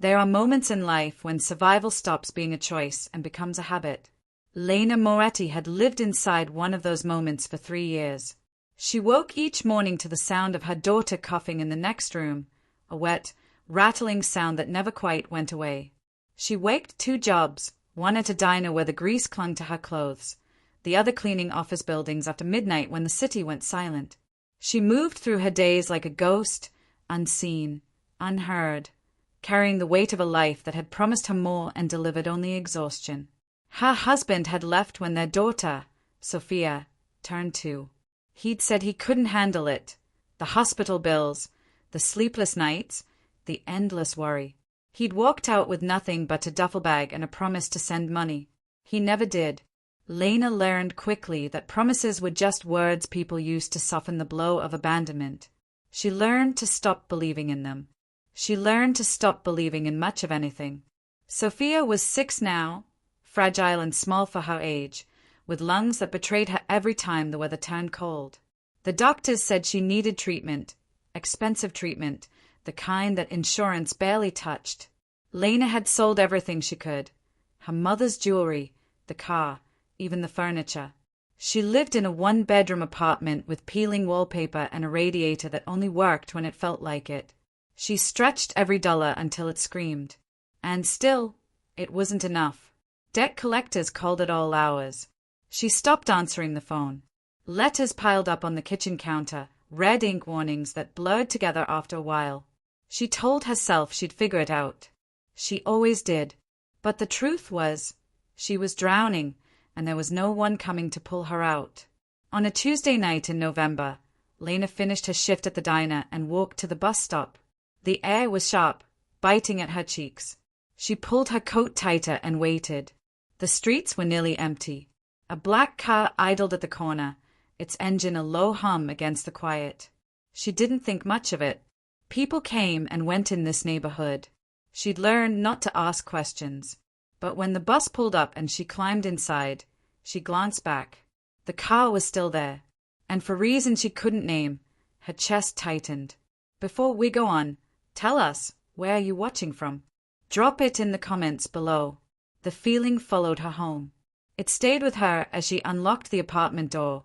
There are moments in life when survival stops being a choice and becomes a habit. Lena Moretti had lived inside one of those moments for 3 years. She woke each morning to the sound of her daughter coughing in the next room, a wet, rattling sound that never quite went away. She worked 2 jobs, one at a diner where the grease clung to her clothes, the other cleaning office buildings after midnight when the city went silent. She moved through her days like a ghost, unseen, unheard, carrying the weight of a life that had promised her more and delivered only exhaustion. Her husband had left when their daughter, Sophia, turned 2. He'd said he couldn't handle it, the hospital bills, the sleepless nights, the endless worry. He'd walked out with nothing but a duffel bag and a promise to send money. He never did. Lena learned quickly that promises were just words people used to soften the blow of abandonment. She learned to stop believing in them. She learned to stop believing in much of anything. Sophia was 6 now, fragile and small for her age, with lungs that betrayed her every time the weather turned cold. The doctors said she needed treatment, expensive treatment, the kind that insurance barely touched. Lena had sold everything she could. Her mother's jewelry, the car, even the furniture. She lived in a 1-bedroom apartment with peeling wallpaper and a radiator that only worked when it felt like it. She stretched every dollar until it screamed. And still, it wasn't enough. Debt collectors called at all hours. She stopped answering the phone. Letters piled up on the kitchen counter, red ink warnings that blurred together after a while. She told herself she'd figure it out. She always did. But the truth was, she was drowning, and there was no one coming to pull her out. On a Tuesday night in November, Lena finished her shift at the diner and walked to the bus stop. The air was sharp, biting at her cheeks. She pulled her coat tighter and waited. The streets were nearly empty. A black car idled at the corner, its engine a low hum against the quiet. She didn't think much of it. People came and went in this neighborhood. She'd learned not to ask questions. But when the bus pulled up and she climbed inside, she glanced back. The car was still there, and for reasons she couldn't name, her chest tightened. Before we go on, tell us, where are you watching from? Drop it in the comments below. The feeling followed her home. It stayed with her as she unlocked the apartment door,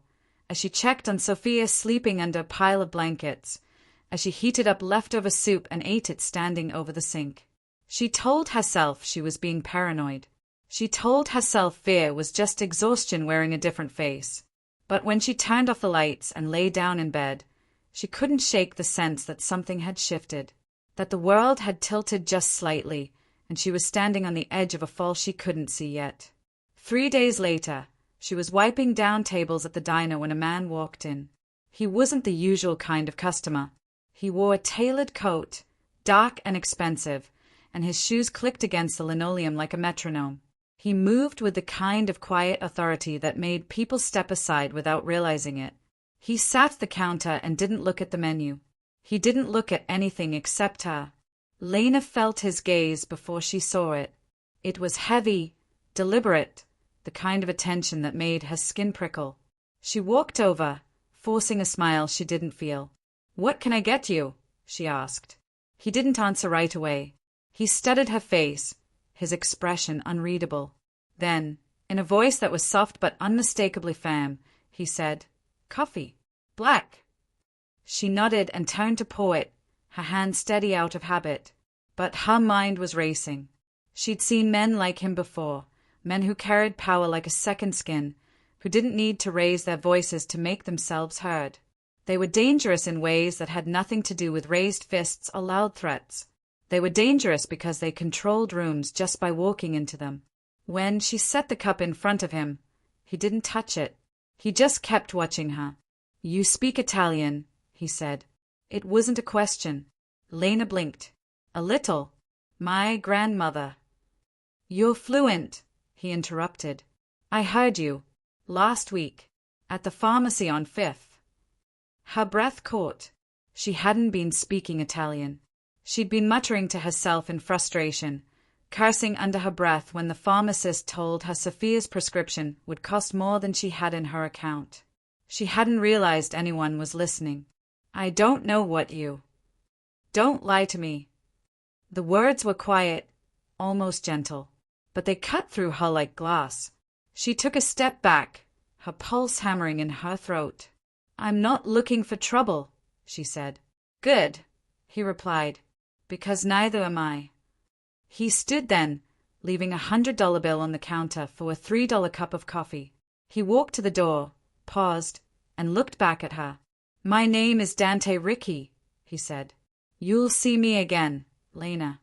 as she checked on Sophia sleeping under a pile of blankets, as she heated up leftover soup and ate it standing over the sink. She told herself she was being paranoid. She told herself fear was just exhaustion wearing a different face. But when she turned off the lights and lay down in bed, she couldn't shake the sense that something had shifted, that the world had tilted just slightly, and she was standing on the edge of a fall she couldn't see yet. 3 days later, she was wiping down tables at the diner when a man walked in. He wasn't the usual kind of customer. He wore a tailored coat, dark and expensive, and his shoes clicked against the linoleum like a metronome. He moved with the kind of quiet authority that made people step aside without realizing it. He sat at the counter and didn't look at the menu. He didn't look at anything except her. Lena felt his gaze before she saw it. It was heavy, deliberate, the kind of attention that made her skin prickle. She walked over, forcing a smile she didn't feel. "What can I get you?" she asked. He didn't answer right away. He studied her face, his expression unreadable. Then, in a voice that was soft but unmistakably firm, he said, "Coffee. Black." She nodded and turned to pour it, her hand steady out of habit. But her mind was racing. She'd seen men like him before, men who carried power like a second skin, who didn't need to raise their voices to make themselves heard. They were dangerous in ways that had nothing to do with raised fists or loud threats. They were dangerous because they controlled rooms just by walking into them. When she set the cup in front of him, he didn't touch it. He just kept watching her. "You speak Italian," he said. It wasn't a question. Lena blinked. "A little. My grandmother." "You're fluent," he interrupted. "I heard you. Last week. At the pharmacy on 5th. Her breath caught. She hadn't been speaking Italian. She'd been muttering to herself in frustration, cursing under her breath when the pharmacist told her Sophia's prescription would cost more than she had in her account. She hadn't realized anyone was listening. "I don't know what you—" "Don't lie to me." The words were quiet, almost gentle, but they cut through her like glass. She took a step back, her pulse hammering in her throat. "I'm not looking for trouble," she said. "Good," he replied, "because neither am I." He stood then, leaving $100 bill on the counter for a $3 cup of coffee. He walked to the door, paused, and looked back at her. "My name is Dante Ricky," he said. "You'll see me again, Lena."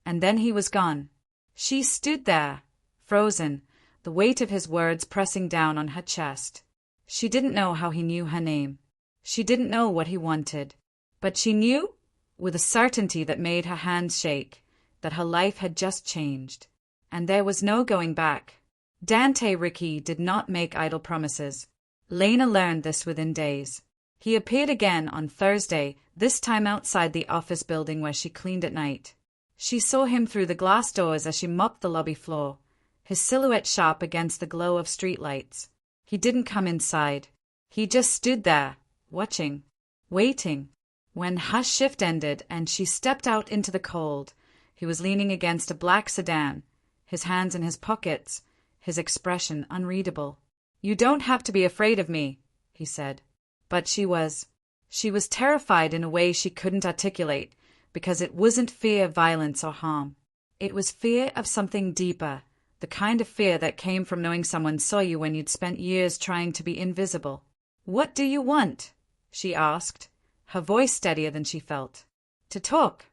And then he was gone. She stood there, frozen, the weight of his words pressing down on her chest. She didn't know how he knew her name. She didn't know what he wanted. But she knew, with a certainty that made her hands shake, that her life had just changed. And there was no going back. Dante Ricky did not make idle promises. Lena learned this within days. He appeared again on Thursday, this time outside the office building where she cleaned at night. She saw him through the glass doors as she mopped the lobby floor, his silhouette sharp against the glow of streetlights. He didn't come inside. He just stood there, watching, waiting. When her shift ended and she stepped out into the cold, he was leaning against a black sedan, his hands in his pockets, his expression unreadable. "You don't have to be afraid of me," he said. But she was. She was terrified in a way she couldn't articulate, because it wasn't fear of violence or harm. It was fear of something deeper, the kind of fear that came from knowing someone saw you when you'd spent years trying to be invisible. "What do you want?" she asked, her voice steadier than she felt. "To talk."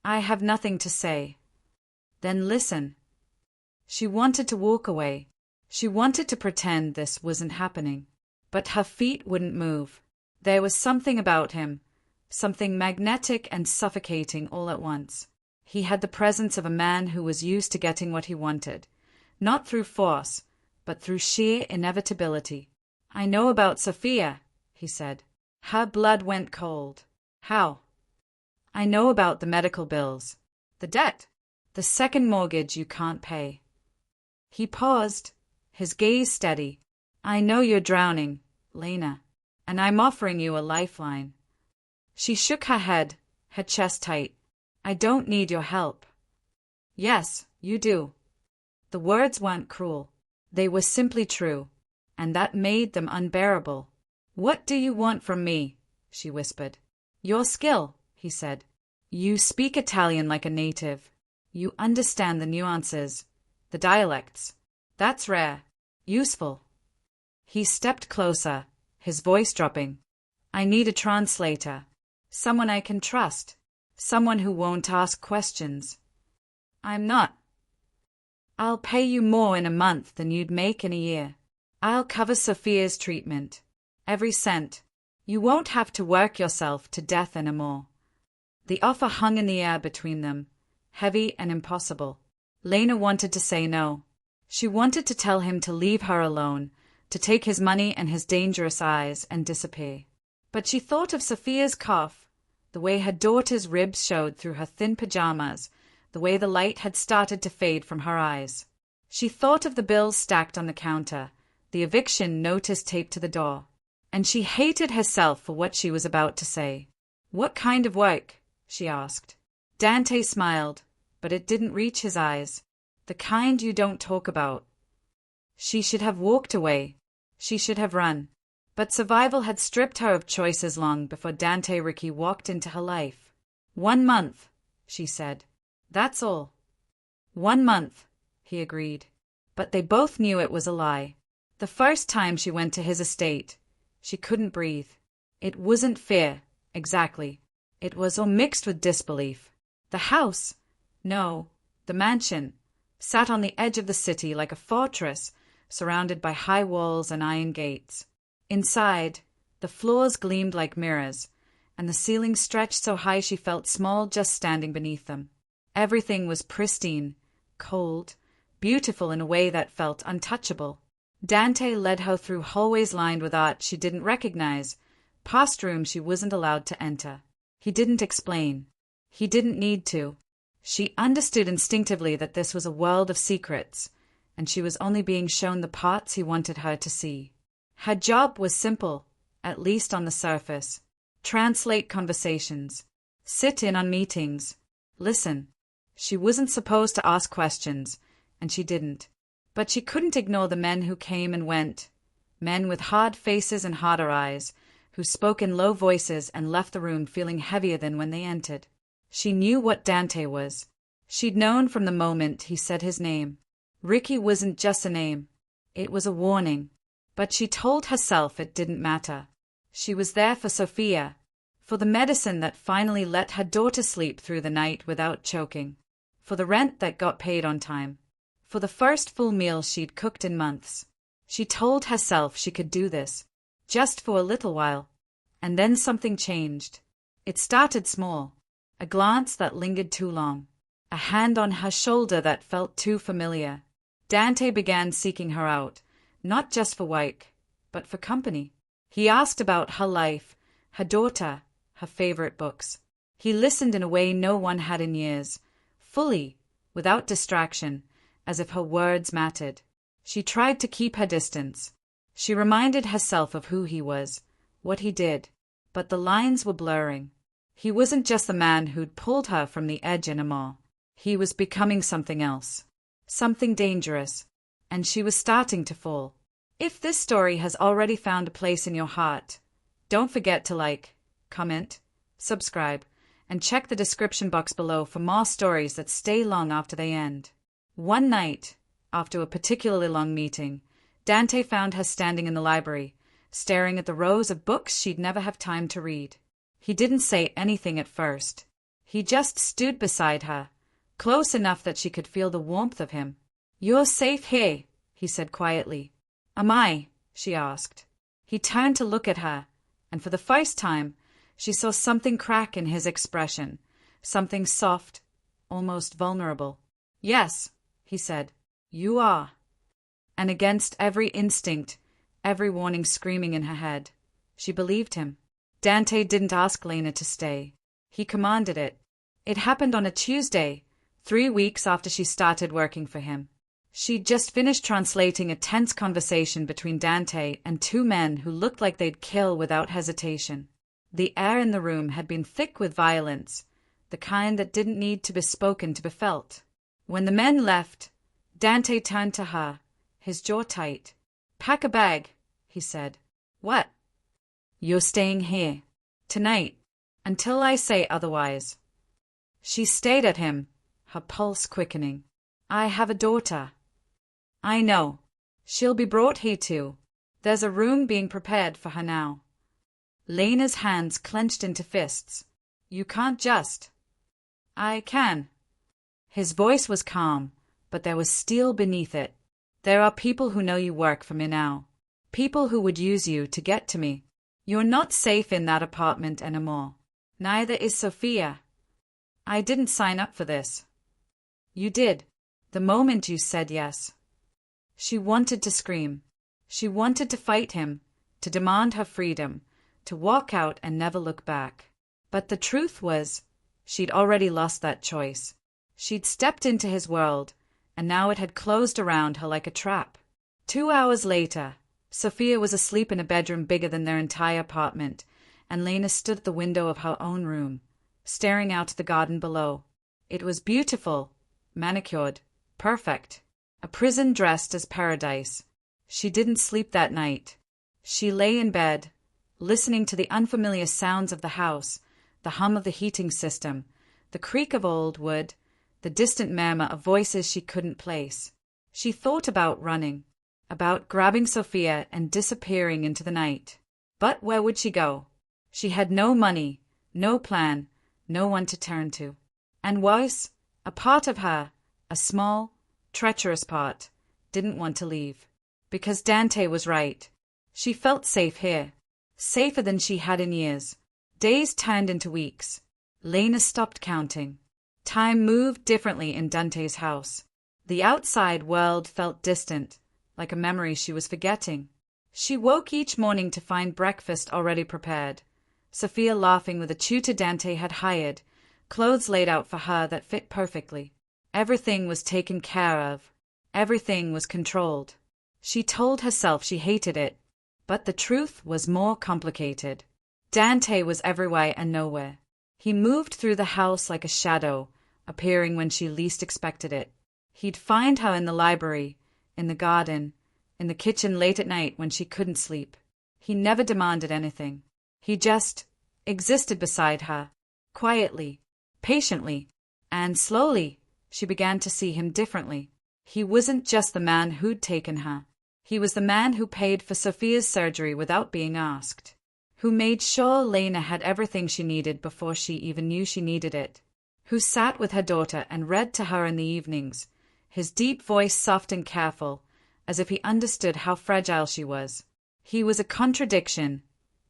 "I have nothing to say." "Then listen." She wanted to walk away. She wanted to pretend this wasn't happening. But her feet wouldn't move. There was something about him, something magnetic and suffocating all at once. He had the presence of a man who was used to getting what he wanted, not through force, but through sheer inevitability. "I know about Sophia," he said. Her blood went cold. "How?" "I know about the medical bills, the debt, the second mortgage you can't pay." He paused, his gaze steady. "I know you're drowning, Lena, and I'm offering you a lifeline." She shook her head, her chest tight. "I don't need your help." "Yes, you do." The words weren't cruel. They were simply true, and that made them unbearable. "What do you want from me?" she whispered. "Your skill," he said. "You speak Italian like a native. You understand the nuances, the dialects. That's rare, useful." He stepped closer, his voice dropping. "I need a translator, someone I can trust, someone who won't ask questions." "I'm not." "I'll pay you more in a month than you'd make in a year. I'll cover Sophia's treatment, every cent. You won't have to work yourself to death anymore." The offer hung in the air between them, heavy and impossible. Lena wanted to say no. She wanted to tell him to leave her alone, to take his money and his dangerous eyes and disappear. But she thought of Sophia's cough, the way her daughter's ribs showed through her thin pajamas, the way the light had started to fade from her eyes. She thought of the bills stacked on the counter, the eviction notice taped to the door, and she hated herself for what she was about to say. "What kind of work?" she asked. Dante smiled, but it didn't reach his eyes. "The kind you don't talk about." She should have walked away. She should have run. But survival had stripped her of choices long before Dante Ricky walked into her life. "1 month," she said. "That's all." 1 month, he agreed. But they both knew it was a lie. The first time she went to his estate, she couldn't breathe. It wasn't fear, exactly. It was all mixed with disbelief. The house, no, the mansion, sat on the edge of the city like a fortress, surrounded by high walls and iron gates. Inside, the floors gleamed like mirrors, and the ceilings stretched so high she felt small just standing beneath them. Everything was pristine, cold, beautiful in a way that felt untouchable. Dante led her through hallways lined with art she didn't recognize, past rooms she wasn't allowed to enter. He didn't explain. He didn't need to. She understood instinctively that this was a world of secrets, and she was only being shown the parts he wanted her to see. Her job was simple, at least on the surface. Translate conversations. Sit in on meetings. Listen. She wasn't supposed to ask questions, and she didn't. But she couldn't ignore the men who came and went. Men with hard faces and harder eyes, who spoke in low voices and left the room feeling heavier than when they entered. She knew what Dante was. She'd known from the moment he said his name. Ricky wasn't just a name. It was a warning. But she told herself it didn't matter. She was there for Sophia, for the medicine that finally let her daughter sleep through the night without choking, for the rent that got paid on time, for the first full meal she'd cooked in months. She told herself she could do this, just for a little while. And then something changed. It started small. A glance that lingered too long. A hand on her shoulder that felt too familiar. Dante began seeking her out, not just for work, but for company. He asked about her life, her daughter, her favorite books. He listened in a way no one had in years, fully, without distraction, as if her words mattered. She tried to keep her distance. She reminded herself of who he was, what he did, but the lines were blurring. He wasn't just the man who'd pulled her from the edge anymore. He was becoming something else, something dangerous, and she was starting to fall. If this story has already found a place in your heart, don't forget to like, comment, subscribe, and check the description box below for more stories that stay long after they end. One night, after a particularly long meeting, Dante found her standing in the library, staring at the rows of books she'd never have time to read. He didn't say anything at first. He just stood beside her, close enough that she could feel the warmth of him. "You're safe here," he said quietly. "Am I?" she asked. He turned to look at her, and for the first time, she saw something crack in his expression, something soft, almost vulnerable. "Yes," he said, "you are." And against every instinct, every warning screaming in her head, she believed him. Dante didn't ask Lena to stay. He commanded it. It happened on a Tuesday, 3 weeks after she started working for him. She'd just finished translating a tense conversation between Dante and two men who looked like they'd kill without hesitation. The air in the room had been thick with violence, the kind that didn't need to be spoken to be felt. When the men left, Dante turned to her, his jaw tight. "Pack a bag," he said. "What?" "You're staying here. Tonight. Until I say otherwise." She stared at him, her pulse quickening. "I have a daughter." "I know. She'll be brought here too. There's a room being prepared for her now." Lena's hands clenched into fists. "You can't just." "I can." His voice was calm, but there was steel beneath it. "There are people who know you work for me now. People who would use you to get to me. You're not safe in that apartment anymore. Neither is Sophia. I didn't sign up for this." "You did, the moment you said yes." She wanted to scream. She wanted to fight him, to demand her freedom, to walk out and never look back. But the truth was, she'd already lost that choice. She'd stepped into his world, and now it had closed around her like a trap. 2 hours later, Sophia was asleep in a bedroom bigger than their entire apartment, and Lena stood at the window of her own room, staring out at the garden below. It was beautiful, manicured, perfect. A prison dressed as paradise. She didn't sleep that night. She lay in bed, listening to the unfamiliar sounds of the house, the hum of the heating system, the creak of old wood, the distant murmur of voices she couldn't place. She thought about running, about grabbing Sophia and disappearing into the night. But where would she go? She had no money, no plan, no one to turn to. And worse, a part of her, a small, treacherous part, didn't want to leave. Because Dante was right. She felt safe here. Safer than she had in years. Days turned into weeks. Lena stopped counting. Time moved differently in Dante's house. The outside world felt distant, like a memory she was forgetting. She woke each morning to find breakfast already prepared. Sophia laughing with a tutor Dante had hired, clothes laid out for her that fit perfectly. Everything was taken care of. Everything was controlled. She told herself she hated it, but the truth was more complicated. Dante was everywhere and nowhere. He moved through the house like a shadow, appearing when she least expected it. He'd find her in the library, in the garden, in the kitchen late at night when she couldn't sleep. He never demanded anything. He just existed beside her, quietly, patiently, and slowly she began to see him differently. He wasn't just the man who'd taken her. He was the man who paid for Sophia's surgery without being asked, who made sure Lena had everything she needed before she even knew she needed it, who sat with her daughter and read to her in the evenings, his deep voice soft and careful, as if he understood how fragile she was. He was a contradiction,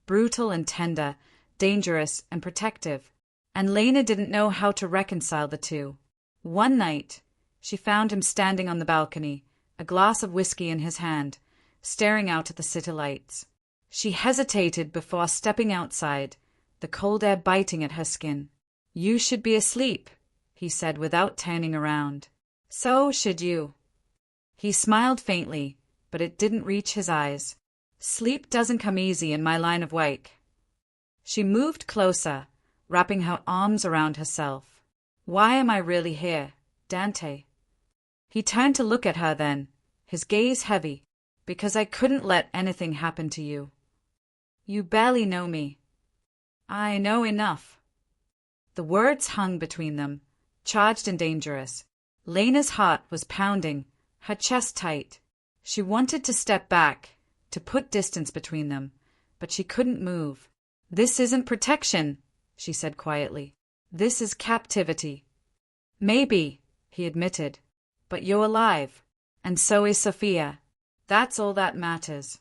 brutal and tender, dangerous and protective, and Lena didn't know how to reconcile the two. One night, she found him standing on the balcony, a glass of whiskey in his hand, staring out at the city lights. She hesitated before stepping outside, the cold air biting at her skin. "You should be asleep," he said without turning around. "So should you." He smiled faintly, but it didn't reach his eyes. "Sleep doesn't come easy in my line of work." She moved closer, wrapping her arms around herself. "Why am I really here, Dante?" He turned to look at her then, his gaze heavy. "Because I couldn't let anything happen to you. You barely know me." "I know enough." The words hung between them, charged and dangerous. Lena's heart was pounding, her chest tight. She wanted to step back, to put distance between them, but she couldn't move. "This isn't protection," she said quietly. "This is captivity." "Maybe," he admitted, "but you're alive, and so is Sophia. That's all that matters."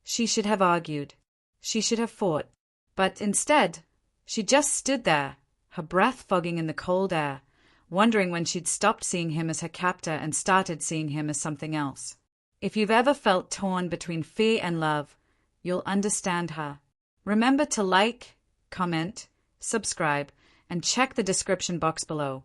She should have argued. She should have fought. But instead, she just stood there, her breath fogging in the cold air, wondering when she'd stopped seeing him as her captor and started seeing him as something else. If you've ever felt torn between fear and love, you'll understand her. Remember to like, comment, subscribe, and check the description box below.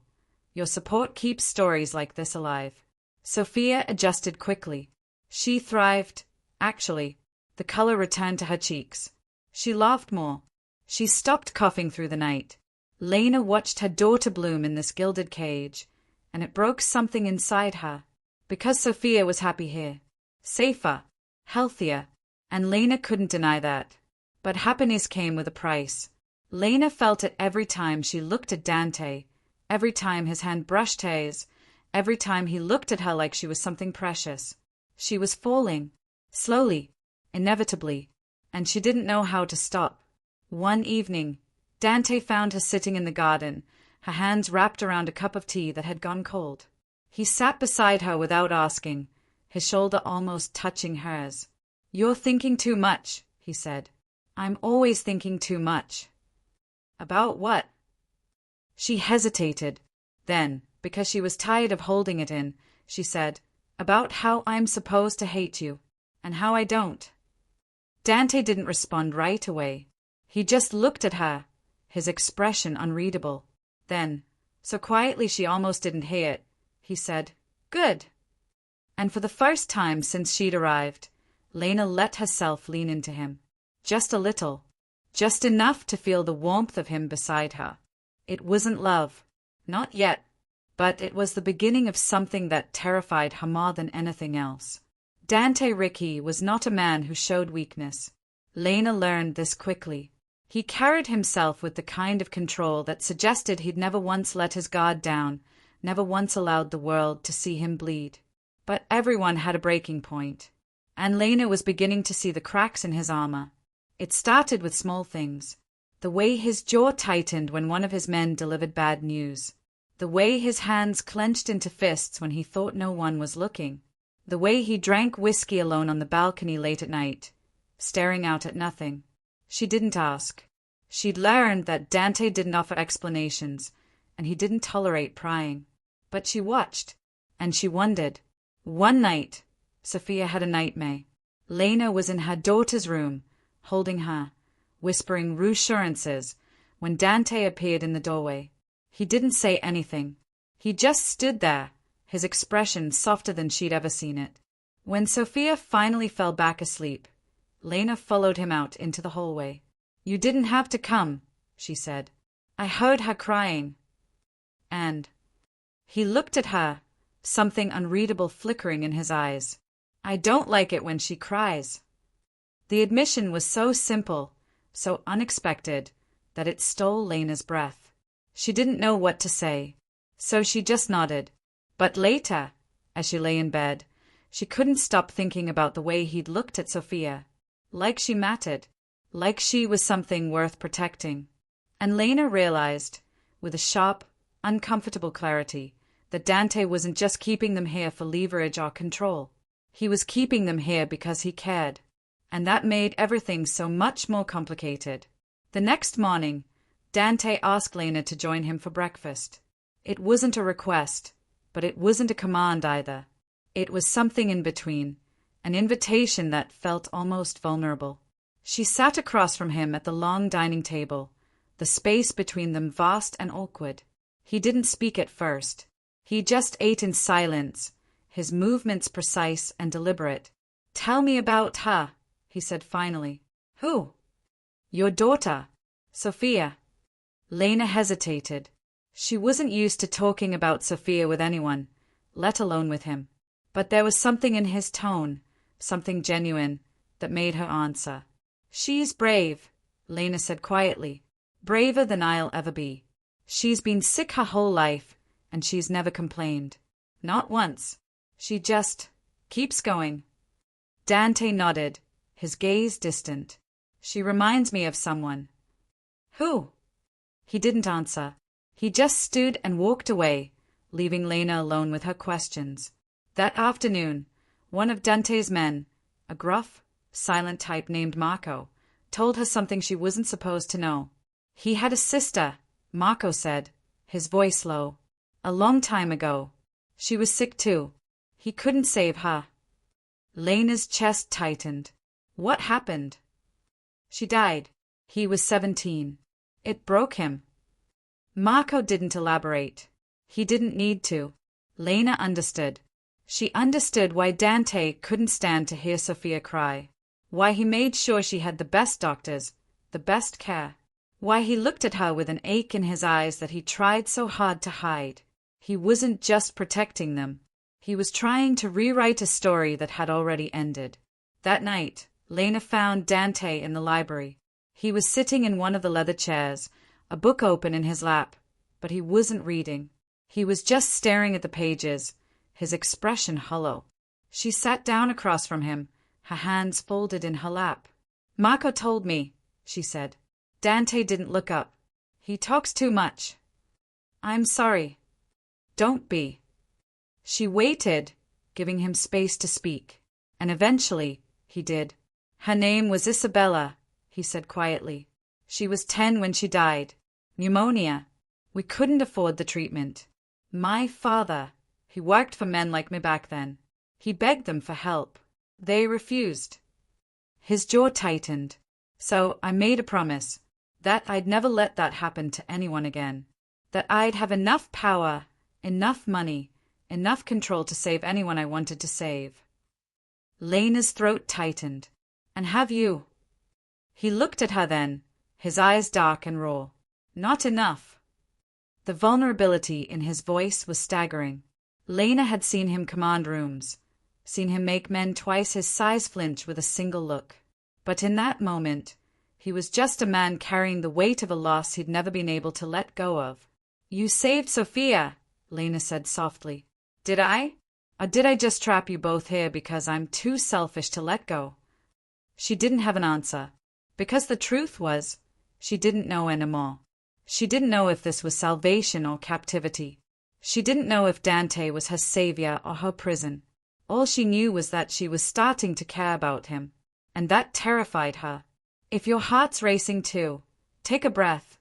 Your support keeps stories like this alive. Sophia adjusted quickly. She thrived. Actually, the color returned to her cheeks. She laughed more. She stopped coughing through the night. Lena watched her daughter bloom in this gilded cage, and it broke something inside her. Because Sophia was happy here. Safer, healthier, and Lena couldn't deny that. But happiness came with a price. Lena felt it every time she looked at Dante, every time his hand brushed hers, every time he looked at her like she was something precious. She was falling, slowly, inevitably, and she didn't know how to stop. One evening, Dante found her sitting in the garden, her hands wrapped around a cup of tea that had gone cold. He sat beside her without asking, his shoulder almost touching hers. "You're thinking too much," he said. "I'm always thinking too much." "About what?" She hesitated. Then, because she was tired of holding it in, she said, "About how I'm supposed to hate you, and how I don't." Dante didn't respond right away. He just looked at her, his expression unreadable. Then, so quietly she almost didn't hear it, he said, "Good." And for the first time since she'd arrived, Lena let herself lean into him. Just a little. Just enough to feel the warmth of him beside her. It wasn't love. Not yet. But it was the beginning of something that terrified her more than anything else. Dante Ricci was not a man who showed weakness. Lena learned this quickly. He carried himself with the kind of control that suggested he'd never once let his guard down, never once allowed the world to see him bleed. But everyone had a breaking point, and Lena was beginning to see the cracks in his armor. It started with small things. The way his jaw tightened when one of his men delivered bad news. The way his hands clenched into fists when he thought no one was looking. The way he drank whiskey alone on the balcony late at night, staring out at nothing. She didn't ask. She'd learned that Dante didn't offer explanations, and he didn't tolerate prying. But she watched, and she wondered. One night, Sophia had a nightmare. Lena was in her daughter's room, holding her, whispering reassurances, when Dante appeared in the doorway. He didn't say anything. He just stood there, his expression softer than she'd ever seen it. When Sophia finally fell back asleep, Lena followed him out into the hallway. "You didn't have to come," she said. "I heard her crying." And he looked at her, something unreadable flickering in his eyes. I don't like it when she cries. The admission was so simple, so unexpected, that it stole Lena's breath. She didn't know what to say, so she just nodded. But later, as she lay in bed, she couldn't stop thinking about the way he'd looked at Sophia. Like she mattered, like she was something worth protecting. And Lena realized, with a sharp, uncomfortable clarity, that Dante wasn't just keeping them here for leverage or control. He was keeping them here because he cared. And that made everything so much more complicated. The next morning, Dante asked Lena to join him for breakfast. It wasn't a request, but it wasn't a command either. It was something in between, an invitation that felt almost vulnerable. She sat across from him at the long dining table, the space between them vast and awkward. He didn't speak at first. He just ate in silence, his movements precise and deliberate. "Tell me about her," he said finally. "Who?" "Your daughter, Sophia." Lena hesitated. She wasn't used to talking about Sophia with anyone, let alone with him. But there was something in his tone, something genuine, that made her answer. "She's brave," Lena said quietly. "Braver than I'll ever be. She's been sick her whole life, and she's never complained. Not once. She just keeps going." Dante nodded, his gaze distant. "She reminds me of someone." "Who?" He didn't answer. He just stood and walked away, leaving Lena alone with her questions. That afternoon, one of Dante's men, a gruff, silent type named Marco, told her something she wasn't supposed to know. He had a sister, Marco said, his voice low. A long time ago. She was sick too. He couldn't save her. Lena's chest tightened. What happened? She died. He was 17. It broke him. Marco didn't elaborate. He didn't need to. Lena understood. She understood why Dante couldn't stand to hear Sophia cry. Why he made sure she had the best doctors, the best care. Why he looked at her with an ache in his eyes that he tried so hard to hide. He wasn't just protecting them. He was trying to rewrite a story that had already ended. That night, Lena found Dante in the library. He was sitting in one of the leather chairs, a book open in his lap, but he wasn't reading. He was just staring at the pages, his expression hollow. She sat down across from him, her hands folded in her lap. "Marco told me," she said. Dante didn't look up. "He talks too much." "I'm sorry." "Don't be." She waited, giving him space to speak. And eventually, he did. "Her name was Isabella," he said quietly. "She was 10 when she died. Pneumonia. We couldn't afford the treatment. My father, he worked for men like me back then. He begged them for help. They refused." His jaw tightened. "So I made a promise that I'd never let that happen to anyone again. That I'd have enough power, enough money, enough control to save anyone I wanted to save." Lena's throat tightened. "And have you?" He looked at her then, his eyes dark and raw. "Not enough." The vulnerability in his voice was staggering. Lena had seen him command rooms, seen him make men twice his size flinch with a single look. But in that moment, he was just a man carrying the weight of a loss he'd never been able to let go of. "You saved Sophia," Lena said softly. "Did I? Or did I just trap you both here because I'm too selfish to let go?" She didn't have an answer, because the truth was, she didn't know anymore. She didn't know if this was salvation or captivity. She didn't know if Dante was her savior or her prison. All she knew was that she was starting to care about him, and that terrified her. If your heart's racing too, take a breath,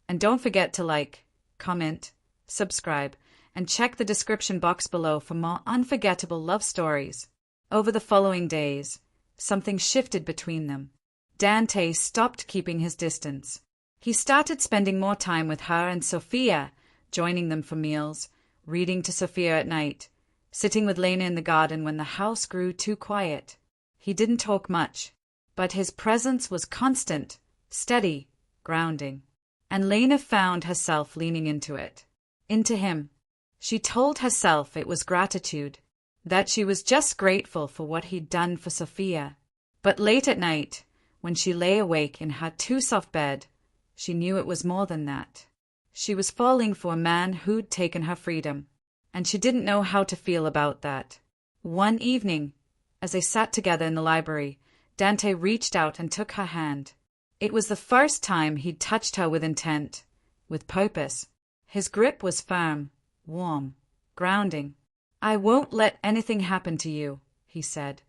and don't forget to like, comment, subscribe, and check the description box below for more unforgettable love stories. Over the following days, something shifted between them. Dante stopped keeping his distance. He started spending more time with her and Sophia, joining them for meals, reading to Sophia at night, sitting with Lena in the garden when the house grew too quiet. He didn't talk much, but his presence was constant, steady, grounding. And Lena found herself leaning into it. into him. She told herself it was gratitude, that she was just grateful for what he'd done for Sophia. But late at night, when she lay awake in her too soft bed, she knew it was more than that. She was falling for a man who'd taken her freedom, and she didn't know how to feel about that. One evening, as they sat together in the library, Dante reached out and took her hand. It was the first time he'd touched her with intent, with purpose. His grip was firm, warm, grounding. "I won't let anything happen to you," he said.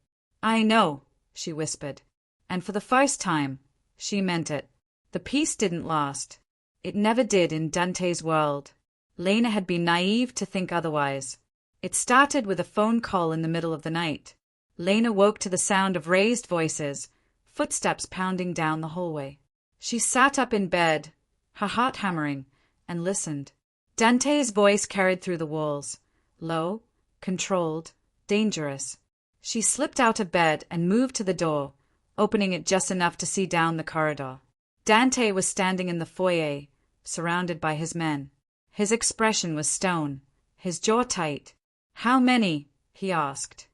"I know," she whispered. And for the first time, she meant it. The peace didn't last. It never did in Dante's world. Lena had been naive to think otherwise. It started with a phone call in the middle of the night. Lena woke to the sound of raised voices, footsteps pounding down the hallway. She sat up in bed, her heart hammering, and listened. Dante's voice carried through the walls, low, controlled, dangerous. She slipped out of bed and moved to the door, opening it just enough to see down the corridor. Dante was standing in the foyer, surrounded by his men. His expression was stone, his jaw tight. "How many?" he asked.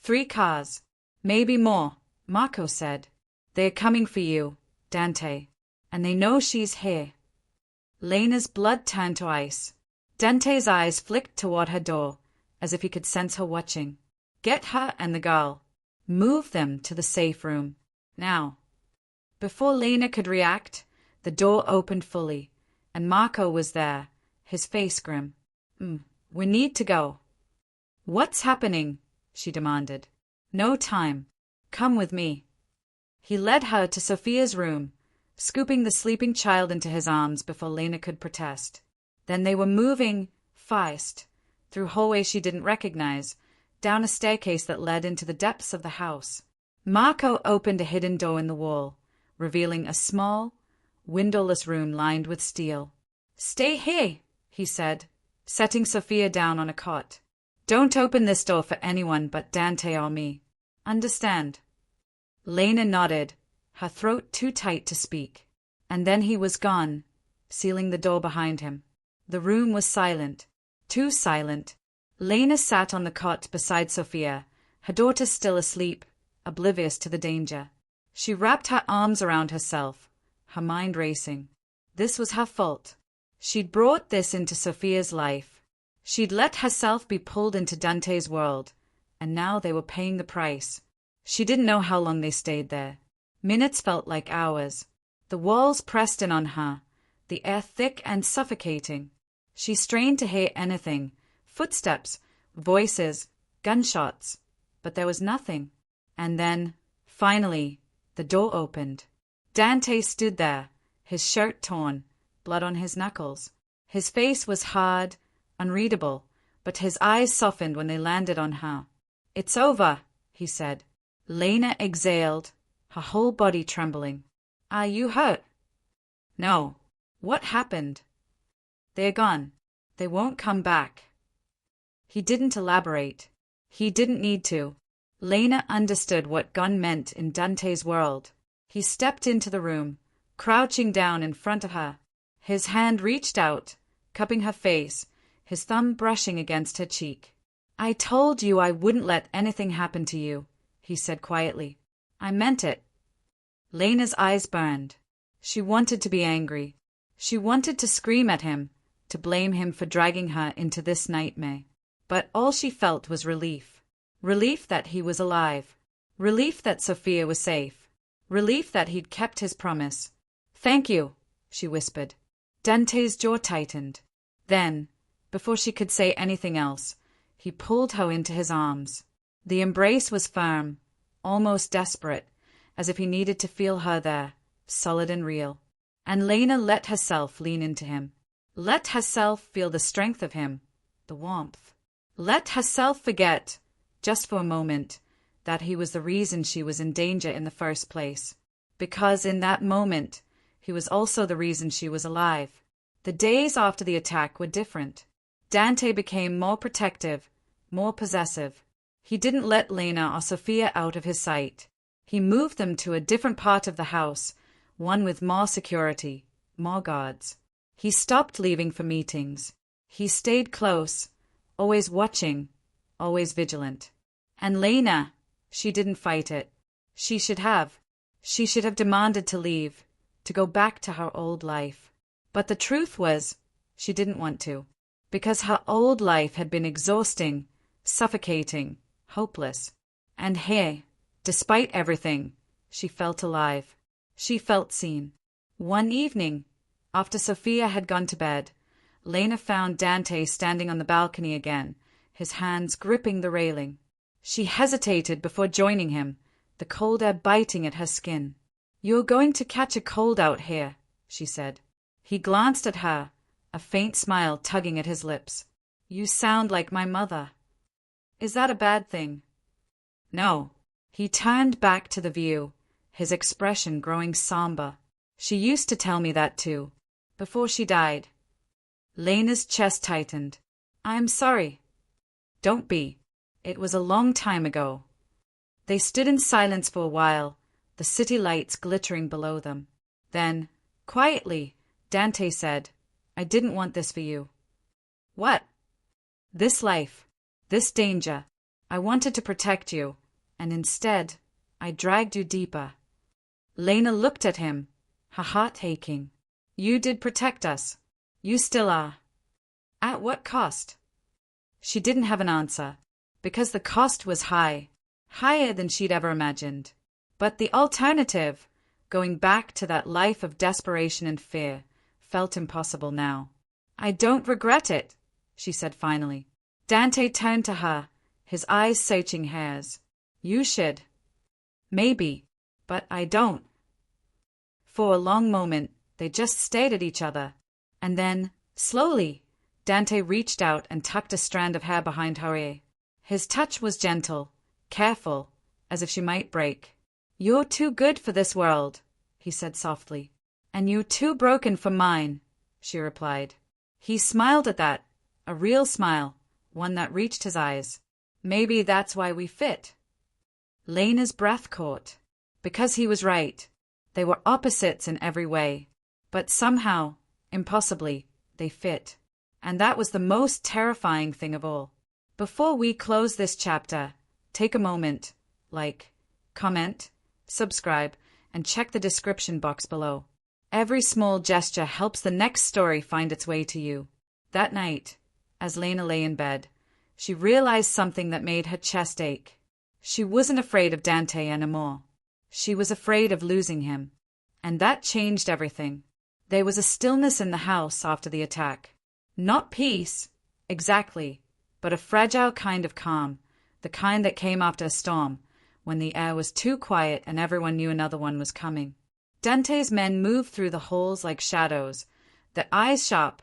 "3 cars. Maybe more," Marco said. "They're coming for you, Dante. And they know she's here." Lena's blood turned to ice. Dante's eyes flicked toward her door, as if he could sense her watching. "Get her and the girl. Move them to the safe room. Now." Before Lena could react, the door opened fully, and Marco was there, his face grim. "We need to go." "What's happening?" she demanded. "No time. Come with me." He led her to Sophia's room, scooping the sleeping child into his arms before Lena could protest. Then they were moving, fast, through hallways she didn't recognize, down a staircase that led into the depths of the house. Marco opened a hidden door in the wall, revealing a small, windowless room lined with steel. "Stay here," he said, setting Sophia down on a cot. "Don't open this door for anyone but Dante or me. Understand?" Lena nodded, her throat too tight to speak. And then he was gone, sealing the door behind him. The room was silent, too silent. Lena sat on the cot beside Sophia, her daughter still asleep, oblivious to the danger. She wrapped her arms around herself, her mind racing. This was her fault. She'd brought this into Sophia's life. She'd let herself be pulled into Dante's world, and now they were paying the price. She didn't know how long they stayed there. Minutes felt like hours. The walls pressed in on her, the air thick and suffocating. She strained to hear anything, footsteps, voices, gunshots, but there was nothing. And then, finally, the door opened. Dante stood there, his shirt torn, blood on his knuckles. His face was hard, unreadable, but his eyes softened when they landed on her. "It's over," he said. Lena exhaled, her whole body trembling. "Are you hurt?" "No." "What happened?" "They're gone. They won't come back." He didn't elaborate. He didn't need to. Lena understood what gone meant in Dante's world. He stepped into the room, crouching down in front of her. His hand reached out, cupping her face, his thumb brushing against her cheek. "I told you I wouldn't let anything happen to you," he said quietly. "I meant it." Lena's eyes burned. She wanted to be angry. She wanted to scream at him, to blame him for dragging her into this nightmare. But all she felt was relief. Relief that he was alive. Relief that Sophia was safe. Relief that he'd kept his promise. "Thank you," she whispered. Dante's jaw tightened. Then, before she could say anything else, he pulled her into his arms. The embrace was firm, almost desperate, as if he needed to feel her there, solid and real. And Lena let herself lean into him. Let herself feel the strength of him, the warmth. Let herself forget, just for a moment, that he was the reason she was in danger in the first place. Because in that moment, he was also the reason she was alive. The days after the attack were different. Dante became more protective, more possessive. He didn't let Lena or Sophia out of his sight. He moved them to a different part of the house, one with more security, more guards. He stopped leaving for meetings. He stayed close, always watching, always vigilant. And Lena, she didn't fight it. She should have. She should have demanded to leave, to go back to her old life. But the truth was, she didn't want to. Because her old life had been exhausting, suffocating, hopeless. And here, despite everything, she felt alive. She felt seen. One evening, after Sophia had gone to bed, Lena found Dante standing on the balcony again, his hands gripping the railing. She hesitated before joining him, the cold air biting at her skin. "You're going to catch a cold out here," she said. He glanced at her, a faint smile tugging at his lips. "You sound like my mother. Is that a bad thing?" "No." He turned back to the view, his expression growing somber. "She used to tell me that too, before she died." Lena's chest tightened. "I'm sorry." "Don't be. It was a long time ago." They stood in silence for a while, the city lights glittering below them. Then, quietly, Dante said, "I didn't want this for you." "What?" "This life. This danger. I wanted to protect you, and instead, I dragged you deeper." Lena looked at him, her heart aching. "You did protect us. You still are." "At what cost?" She didn't have an answer, because the cost was high, higher than she'd ever imagined. But the alternative, going back to that life of desperation and fear, felt impossible now. "I don't regret it," she said finally. Dante turned to her, his eyes searching hers. "You should." "Maybe, but I don't." For a long moment, they just stared at each other. And then, slowly, Dante reached out and tucked a strand of hair behind her ear. His touch was gentle, careful, as if she might break. "You're too good for this world," he said softly. "And you're too broken for mine," she replied. He smiled at that, a real smile, one that reached his eyes. "Maybe that's why we fit." Lena's breath caught. Because he was right. They were opposites in every way. But somehow, impossibly, they fit. And that was the most terrifying thing of all. Before we close this chapter, take a moment, like, comment, subscribe, and check the description box below. Every small gesture helps the next story find its way to you. That night, as Lena lay in bed, she realized something that made her chest ache. She wasn't afraid of Dante anymore. She was afraid of losing him. And that changed everything. There was a stillness in the house after the attack. Not peace, exactly, but a fragile kind of calm, the kind that came after a storm, when the air was too quiet and everyone knew another one was coming. Dante's men moved through the halls like shadows, their eyes sharp,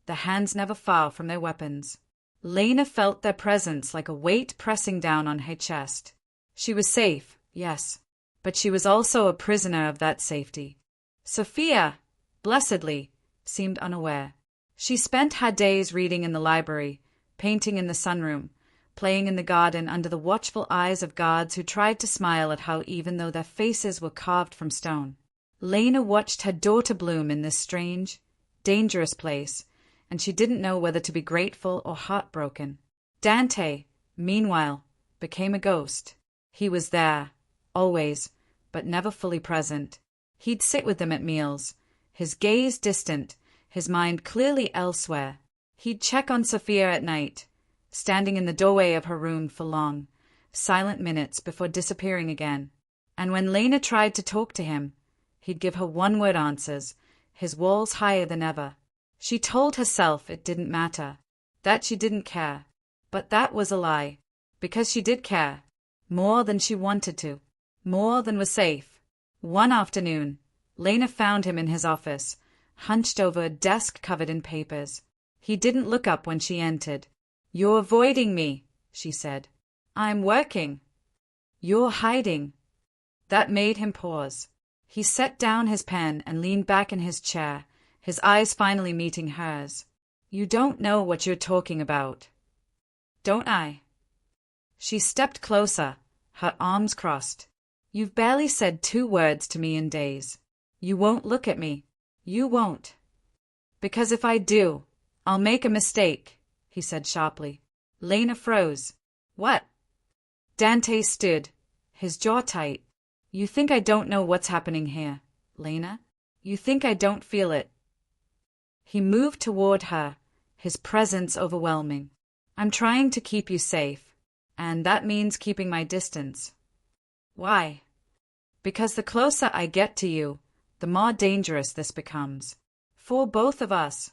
their hands never far from their weapons. Lena felt their presence like a weight pressing down on her chest. She was safe, yes, but she was also a prisoner of that safety. Sophia, blessedly, seemed unaware. She spent her days reading in the library, painting in the sunroom, playing in the garden under the watchful eyes of guards who tried to smile at her even though their faces were carved from stone. Lena watched her daughter bloom in this strange, dangerous place, and she didn't know whether to be grateful or heartbroken. Dante, meanwhile, became a ghost. He was there, always, but never fully present. He'd sit with them at meals, his gaze distant, his mind clearly elsewhere. He'd check on Sophia at night, standing in the doorway of her room for long, silent minutes before disappearing again. And when Lena tried to talk to him, he'd give her one-word answers, his walls higher than ever. She told herself it didn't matter, that she didn't care. But that was a lie, because she did care, more than she wanted to, more than was safe. One afternoon, Lena found him in his office, hunched over a desk covered in papers. He didn't look up when she entered. "You're avoiding me," she said. "I'm working." "You're hiding." That made him pause. He set down his pen and leaned back in his chair, his eyes finally meeting hers. "You don't know what you're talking about." "Don't I?" She stepped closer, her arms crossed. "You've barely said 2 words to me in days. You won't look at me. You won't. Because if I do, I'll make a mistake, he said sharply. Lena froze. What? Dante stood, his jaw tight. You think I don't know what's happening here, Lena? You think I don't feel it? He moved toward her, his presence overwhelming. I'm trying to keep you safe, and that means keeping my distance. Why? Because the closer I get to you, the more dangerous this becomes. For both of us.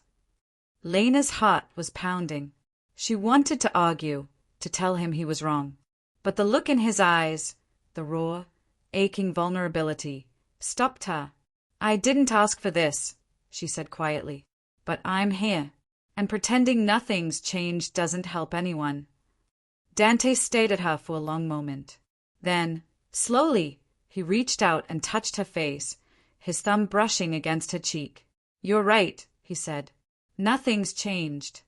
Lena's heart was pounding. She wanted to argue, to tell him he was wrong. But the look in his eyes, the raw, aching vulnerability, stopped her. I didn't ask for this, she said quietly. But I'm here, and pretending nothing's changed doesn't help anyone. Dante stared at her for a long moment. Then, slowly, he reached out and touched her face, his thumb brushing against her cheek. You're right, he said. Nothing's changed.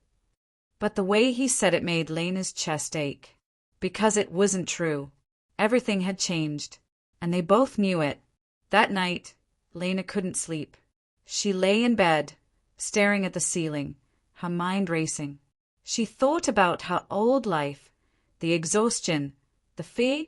But the way he said it made Lena's chest ache. Because it wasn't true. Everything had changed, and they both knew it. That night, Lena couldn't sleep. She lay in bed, staring at the ceiling, her mind racing. She thought about her old life, the exhaustion, the fear,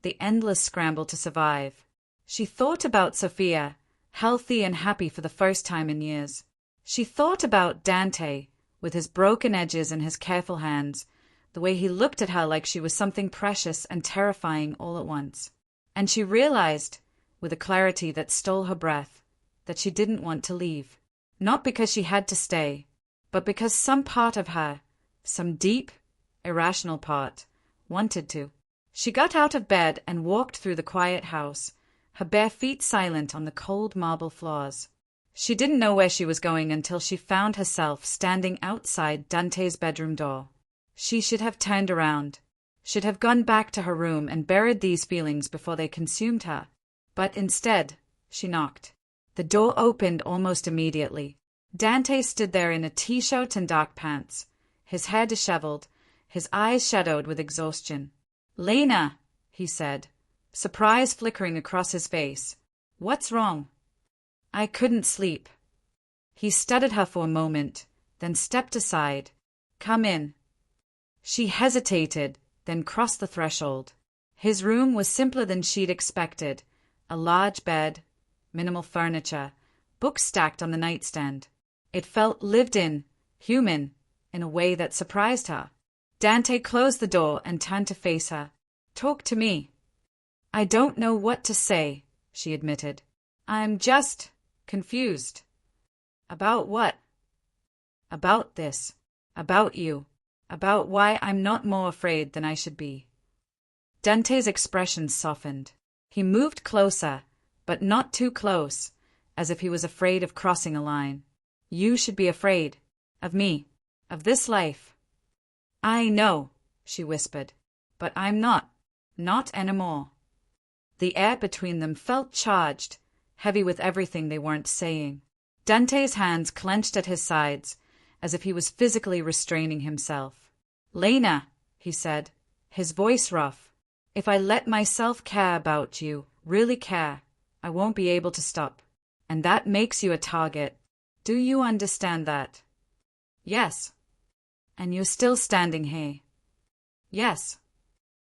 the endless scramble to survive. She thought about Sophia, healthy and happy for the first time in years. She thought about Dante, with his broken edges and his careful hands, the way he looked at her like she was something precious and terrifying all at once. And she realized, with a clarity that stole her breath, that she didn't want to leave. Not because she had to stay, but because some part of her, some deep, irrational part, wanted to. She got out of bed and walked through the quiet house, her bare feet silent on the cold marble floors. She didn't know where she was going until she found herself standing outside Dante's bedroom door. She should have turned around, should have gone back to her room and buried these feelings before they consumed her. But instead, she knocked. The door opened almost immediately. Dante stood there in a t-shirt and dark pants, his hair disheveled, his eyes shadowed with exhaustion. Lena, he said, surprise flickering across his face. What's wrong? I couldn't sleep. He studied her for a moment, then stepped aside. Come in. She hesitated, then crossed the threshold. His room was simpler than she'd expected. A large bed, minimal furniture, books stacked on the nightstand. It felt lived in, human, in a way that surprised her. Dante closed the door and turned to face her. Talk to me. I don't know what to say, she admitted. I'm just confused. About what? About this. About you. About why I'm not more afraid than I should be. Dante's expression softened. He moved closer, but not too close, as if he was afraid of crossing a line. You should be afraid. Of me. Of this life. I know, she whispered. But I'm not. Not anymore. The air between them felt charged, heavy with everything they weren't saying. Dante's hands clenched at his sides, as if he was physically restraining himself. Lena, he said, his voice rough, if I let myself care about you, really care, I won't be able to stop. And that makes you a target. Do you understand that? Yes. And you're still standing here? Yes.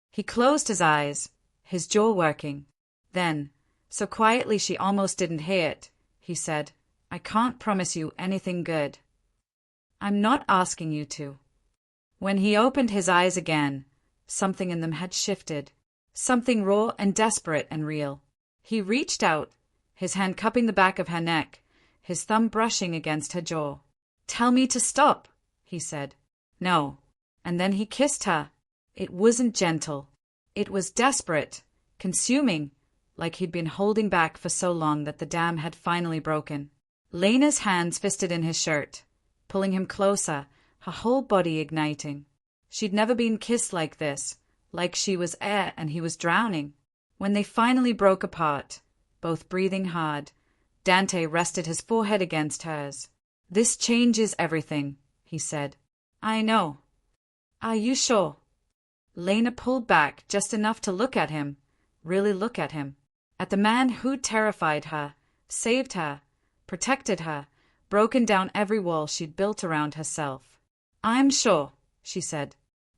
He closed his eyes, his jaw working. Then, so quietly she almost didn't hear it, he said, I can't promise you anything good. I'm not asking you to. When he opened his eyes again, something in them had shifted. Something raw and desperate and real. He reached out, his hand cupping the back of her neck, his thumb brushing against her jaw. Tell me to stop, he said. No. And then he kissed her. It wasn't gentle. It was desperate, consuming, like he'd been holding back for so long that the dam had finally broken. Lena's hands fisted in his shirt, pulling him closer, her whole body igniting. She'd never been kissed like this, like she was air and he was drowning. When they finally broke apart, both breathing hard, Dante rested his forehead against hers. This changes everything, he said. I know. Are you sure? Lena pulled back just enough to look at him, really look at him. At the man who'd terrified her, saved her, protected her, broken down every wall she'd built around herself. "I'm sure," she said.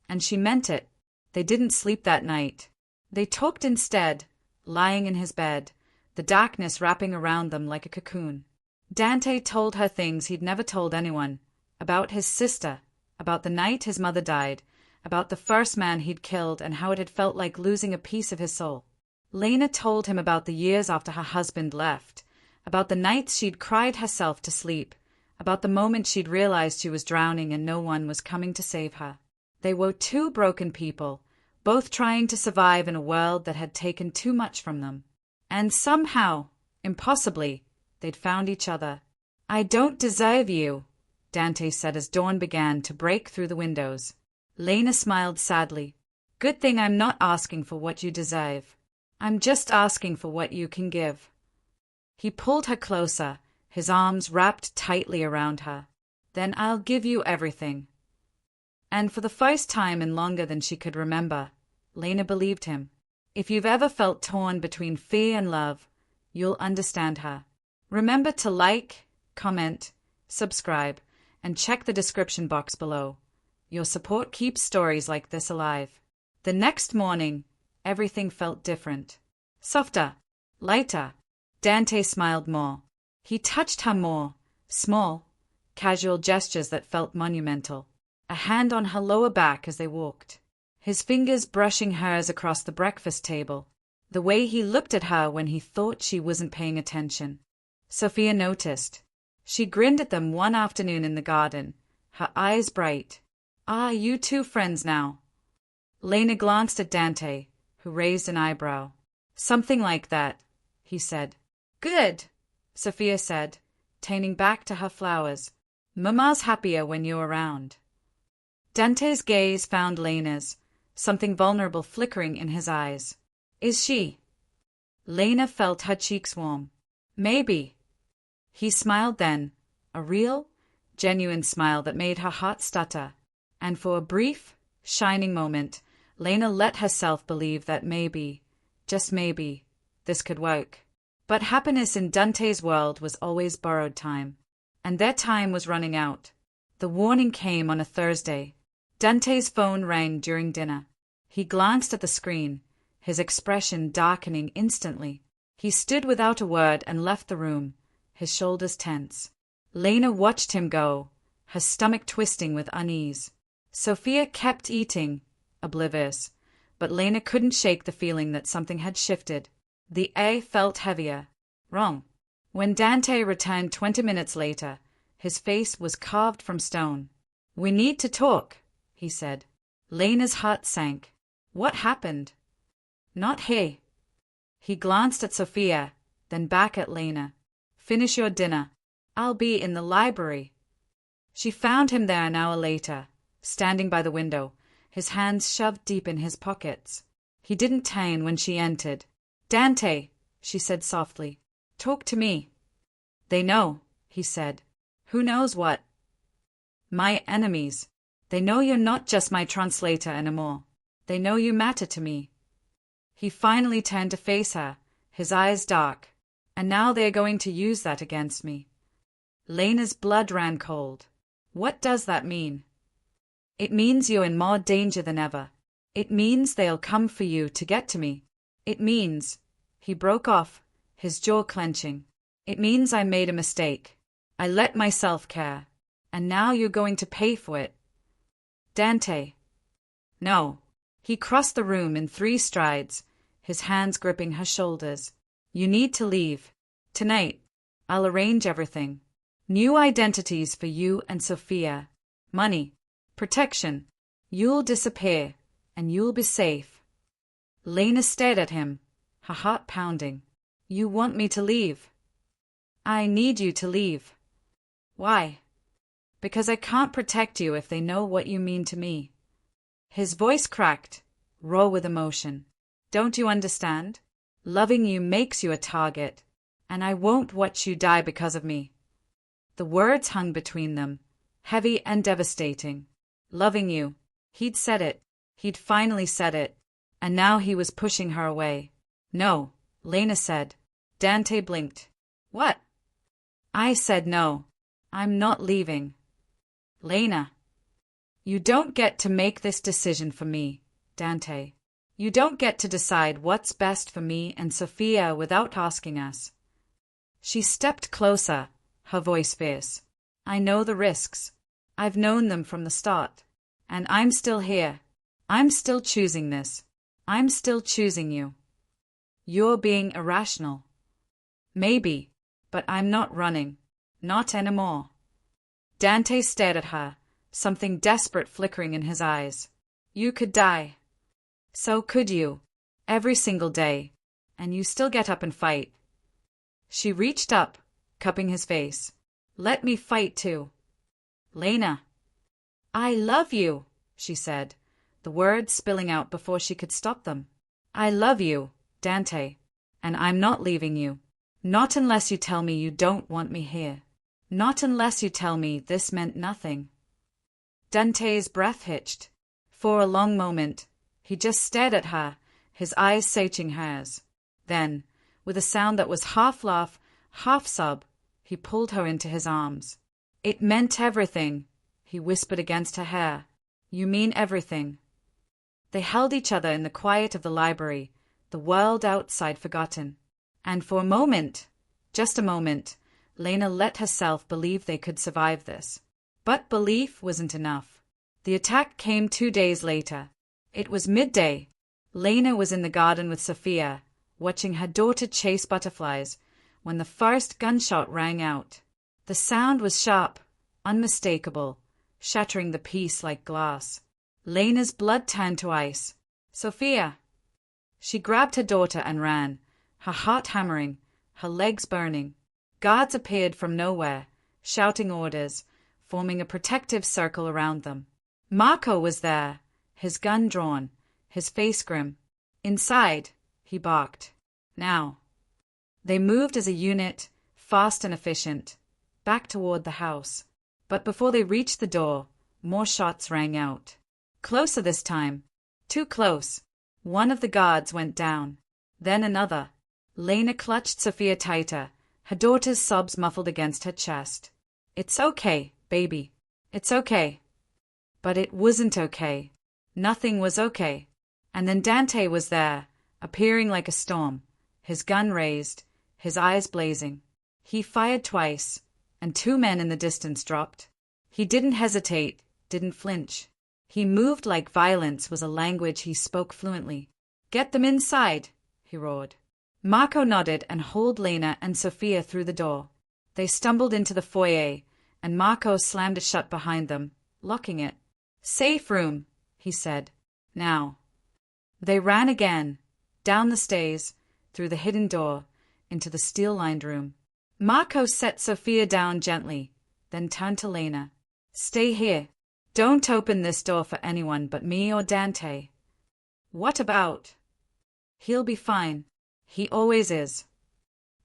And she meant it. They didn't sleep that night. They talked instead, lying in his bed, the darkness wrapping around them like a cocoon. Dante told her things he'd never told anyone, about his sister, about the night his mother died, about the first man he'd killed and how it had felt like losing a piece of his soul. Lena told him about the years after her husband left, about the nights she'd cried herself to sleep, about the moment she'd realized she was drowning and no one was coming to save her. They were two broken people, both trying to survive in a world that had taken too much from them. And somehow, impossibly, they'd found each other. "I don't deserve you," Dante said as dawn began to break through the windows. Lena smiled sadly. "Good thing I'm not asking for what you deserve. I'm just asking for what you can give." He pulled her closer, his arms wrapped tightly around her. "Then I'll give you everything." And for the first time in longer than she could remember, Lena believed him. If you've ever felt torn between fear and love, you'll understand her. Remember to like, comment, subscribe, and check the description box below. Your support keeps stories like this alive. The next morning, everything felt different. Softer, lighter. Dante smiled more. He touched her more, small, casual gestures that felt monumental. A hand on her lower back as they walked, his fingers brushing hers across the breakfast table, the way he looked at her when he thought she wasn't paying attention. Sophia noticed. She grinned at them one afternoon in the garden, her eyes bright. "Ah, you two friends now?" Lena glanced at Dante, who raised an eyebrow. "Something like that," he said. "Good," Sophia said, turning back to her flowers. "Mama's happier when you're around." Dante's gaze found Lena's, something vulnerable flickering in his eyes. "Is she?" Lena felt her cheeks warm. "Maybe." He smiled then, a real, genuine smile that made her heart stutter. And for a brief, shining moment, Lena let herself believe that maybe, just maybe, this could work. But happiness in Dante's world was always borrowed time. And their time was running out. The warning came on a Thursday. Dante's phone rang during dinner. He glanced at the screen, his expression darkening instantly. He stood without a word and left the room, his shoulders tense. Lena watched him go, her stomach twisting with unease. Sophia kept eating, oblivious, but Lena couldn't shake the feeling that something had shifted. The air felt heavier. Wrong. When Dante returned 20 minutes later, his face was carved from stone. "We need to talk," he said. Lena's heart sank. "What happened?" "Not here." He glanced at Sophia, then back at Lena. "Finish your dinner. I'll be in the library." She found him there an hour later, standing by the window, his hands shoved deep in his pockets. He didn't turn when she entered. "Dante," she said softly, "talk to me." "They know," he said. "Who knows what?" "My enemies. They know you're not just my translator anymore. They know you matter to me." He finally turned to face her, his eyes dark. "And now they're going to use that against me." Lena's blood ran cold. "What does that mean?" "It means you're in more danger than ever. It means they'll come for you to get to me. It means—" He broke off, his jaw clenching. "It means I made a mistake. I let myself care. And now you're going to pay for it." "Dante." "No." He crossed the room in 3 strides, his hands gripping her shoulders. "You need to leave. Tonight. I'll arrange everything. New identities for you and Sophia. Money. Protection. You'll disappear, and you'll be safe." Lena stared at him, her heart pounding. "You want me to leave?" "I need you to leave." "Why?" "Because I can't protect you if they know what you mean to me." His voice cracked, raw with emotion. "Don't you understand? Loving you makes you a target, and I won't watch you die because of me." The words hung between them, heavy and devastating. Loving you. He'd said it. He'd finally said it. And now he was pushing her away. "No," Lena said. Dante blinked. "What?" "I said no." I'm not leaving. Lena. You don't get to make this decision for me, Dante. You don't get to decide what's best for me and Sofia without asking us. She stepped closer, her voice fierce. I know the risks. I've known them from the start. And I'm still here. I'm still choosing this. I'm still choosing you. You're being irrational. Maybe, but I'm not running. Not anymore. Dante stared at her, something desperate flickering in his eyes. You could die. So could you. Every single day. And you still get up and fight. She reached up, cupping his face. Let me fight too. Lena. I love you, she said, the words spilling out before she could stop them. I love you, Dante. And I'm not leaving you. Not unless you tell me you don't want me here. Not unless you tell me this meant nothing. Dante's breath hitched. For a long moment, he just stared at her, his eyes searching hers. Then, with a sound that was half laugh, half sob, he pulled her into his arms. It meant everything, he whispered against her hair. You mean everything. They held each other in the quiet of the library, the world outside forgotten. And for a moment, just a moment, Lena let herself believe they could survive this. But belief wasn't enough. The attack came 2 days later. It was midday. Lena was in the garden with Sofia, watching her daughter chase butterflies, when the first gunshot rang out. The sound was sharp, unmistakable, shattering the peace like glass. Lena's blood turned to ice. Sofia! She grabbed her daughter and ran, her heart hammering, her legs burning. Guards appeared from nowhere, shouting orders, forming a protective circle around them. Marco was there, his gun drawn, his face grim. Inside, he barked. Now. They moved as a unit, fast and efficient, back toward the house. But before they reached the door, more shots rang out. Closer this time. Too close. One of the guards went down. Then another. Lena clutched Sofia tighter, her daughter's sobs muffled against her chest. It's okay, baby. It's okay. But it wasn't okay. Nothing was okay. And then Dante was there, appearing like a storm, his gun raised, his eyes blazing. He fired twice, and 2 men in the distance dropped. He didn't hesitate, didn't flinch. He moved like violence was a language he spoke fluently. Get them inside, he roared. Marco nodded and hauled Lena and Sofia through the door. They stumbled into the foyer, and Marco slammed it shut behind them, locking it. Safe room, he said. Now. They ran again, down the stairs, through the hidden door, into the steel-lined room. Marco set Sofia down gently, then turned to Lena. Stay here. Don't open this door for anyone but me or Dante. What about? He'll be fine. He always is.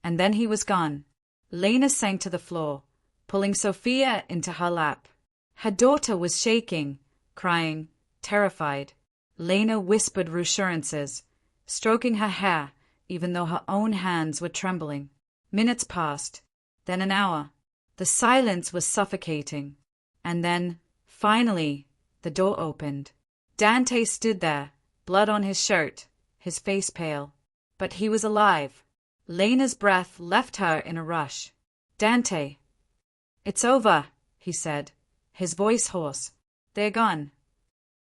And then he was gone. Lena sank to the floor, pulling Sofia into her lap. Her daughter was shaking, crying, terrified. Lena whispered reassurances, stroking her hair, even though her own hands were trembling. Minutes passed, then an hour. The silence was suffocating. And then, finally, the door opened. Dante stood there, blood on his shirt, his face pale. But he was alive. Lena's breath left her in a rush. Dante. It's over, he said, his voice hoarse. They're gone.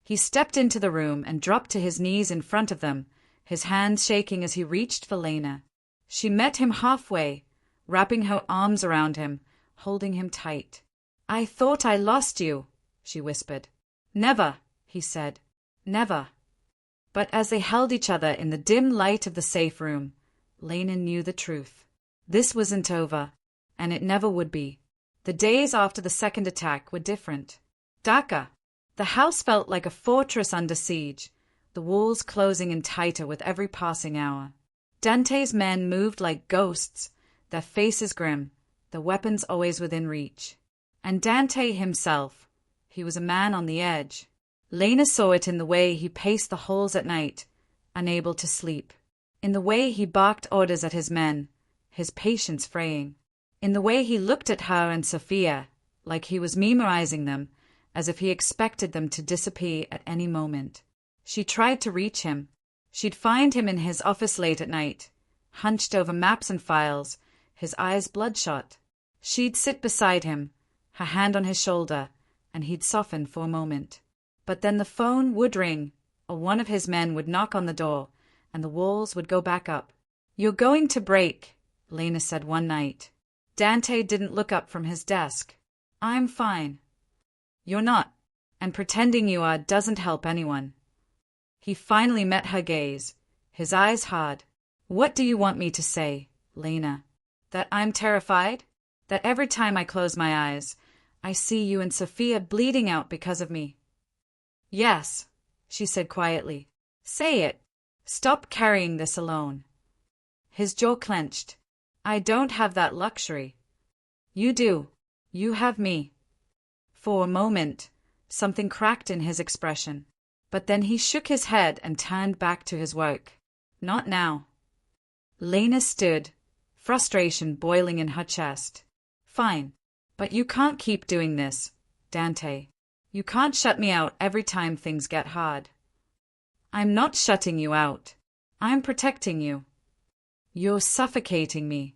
He stepped into the room and dropped to his knees in front of them, his hands shaking as he reached for Lena. She met him halfway, wrapping her arms around him, holding him tight. I thought I lost you, she whispered. Never, he said. Never. But as they held each other in the dim light of the safe room, Lena knew the truth. This wasn't over, and it never would be. The days after the second attack were different. Darker. The house felt like a fortress under siege, the walls closing in tighter with every passing hour. Dante's men moved like ghosts, their faces grim, their weapons always within reach. And Dante himself, he was a man on the edge. Lena saw it in the way he paced the halls at night, unable to sleep, in the way he barked orders at his men, his patience fraying. In the way he looked at her and Sophia, like he was memorizing them, as if he expected them to disappear at any moment. She tried to reach him. She'd find him in his office late at night, hunched over maps and files, his eyes bloodshot. She'd sit beside him, her hand on his shoulder, and he'd soften for a moment. But then the phone would ring, or one of his men would knock on the door, and the walls would go back up. "You're going to break," Lena said one night. Dante didn't look up from his desk. "I'm fine." "You're not, and pretending you are doesn't help anyone." He finally met her gaze, his eyes hard. "What do you want me to say, Lena? That I'm terrified? That every time I close my eyes, I see you and Sophia bleeding out because of me?" "Yes," she said quietly. "Say it. Stop carrying this alone." His jaw clenched. "I don't have that luxury." "You do. You have me." For a moment, something cracked in his expression. But then he shook his head and turned back to his work. "Not now." Lena stood, frustration boiling in her chest. "Fine. But you can't keep doing this, Dante. You can't shut me out every time things get hard." "I'm not shutting you out. I'm protecting you." "You're suffocating me."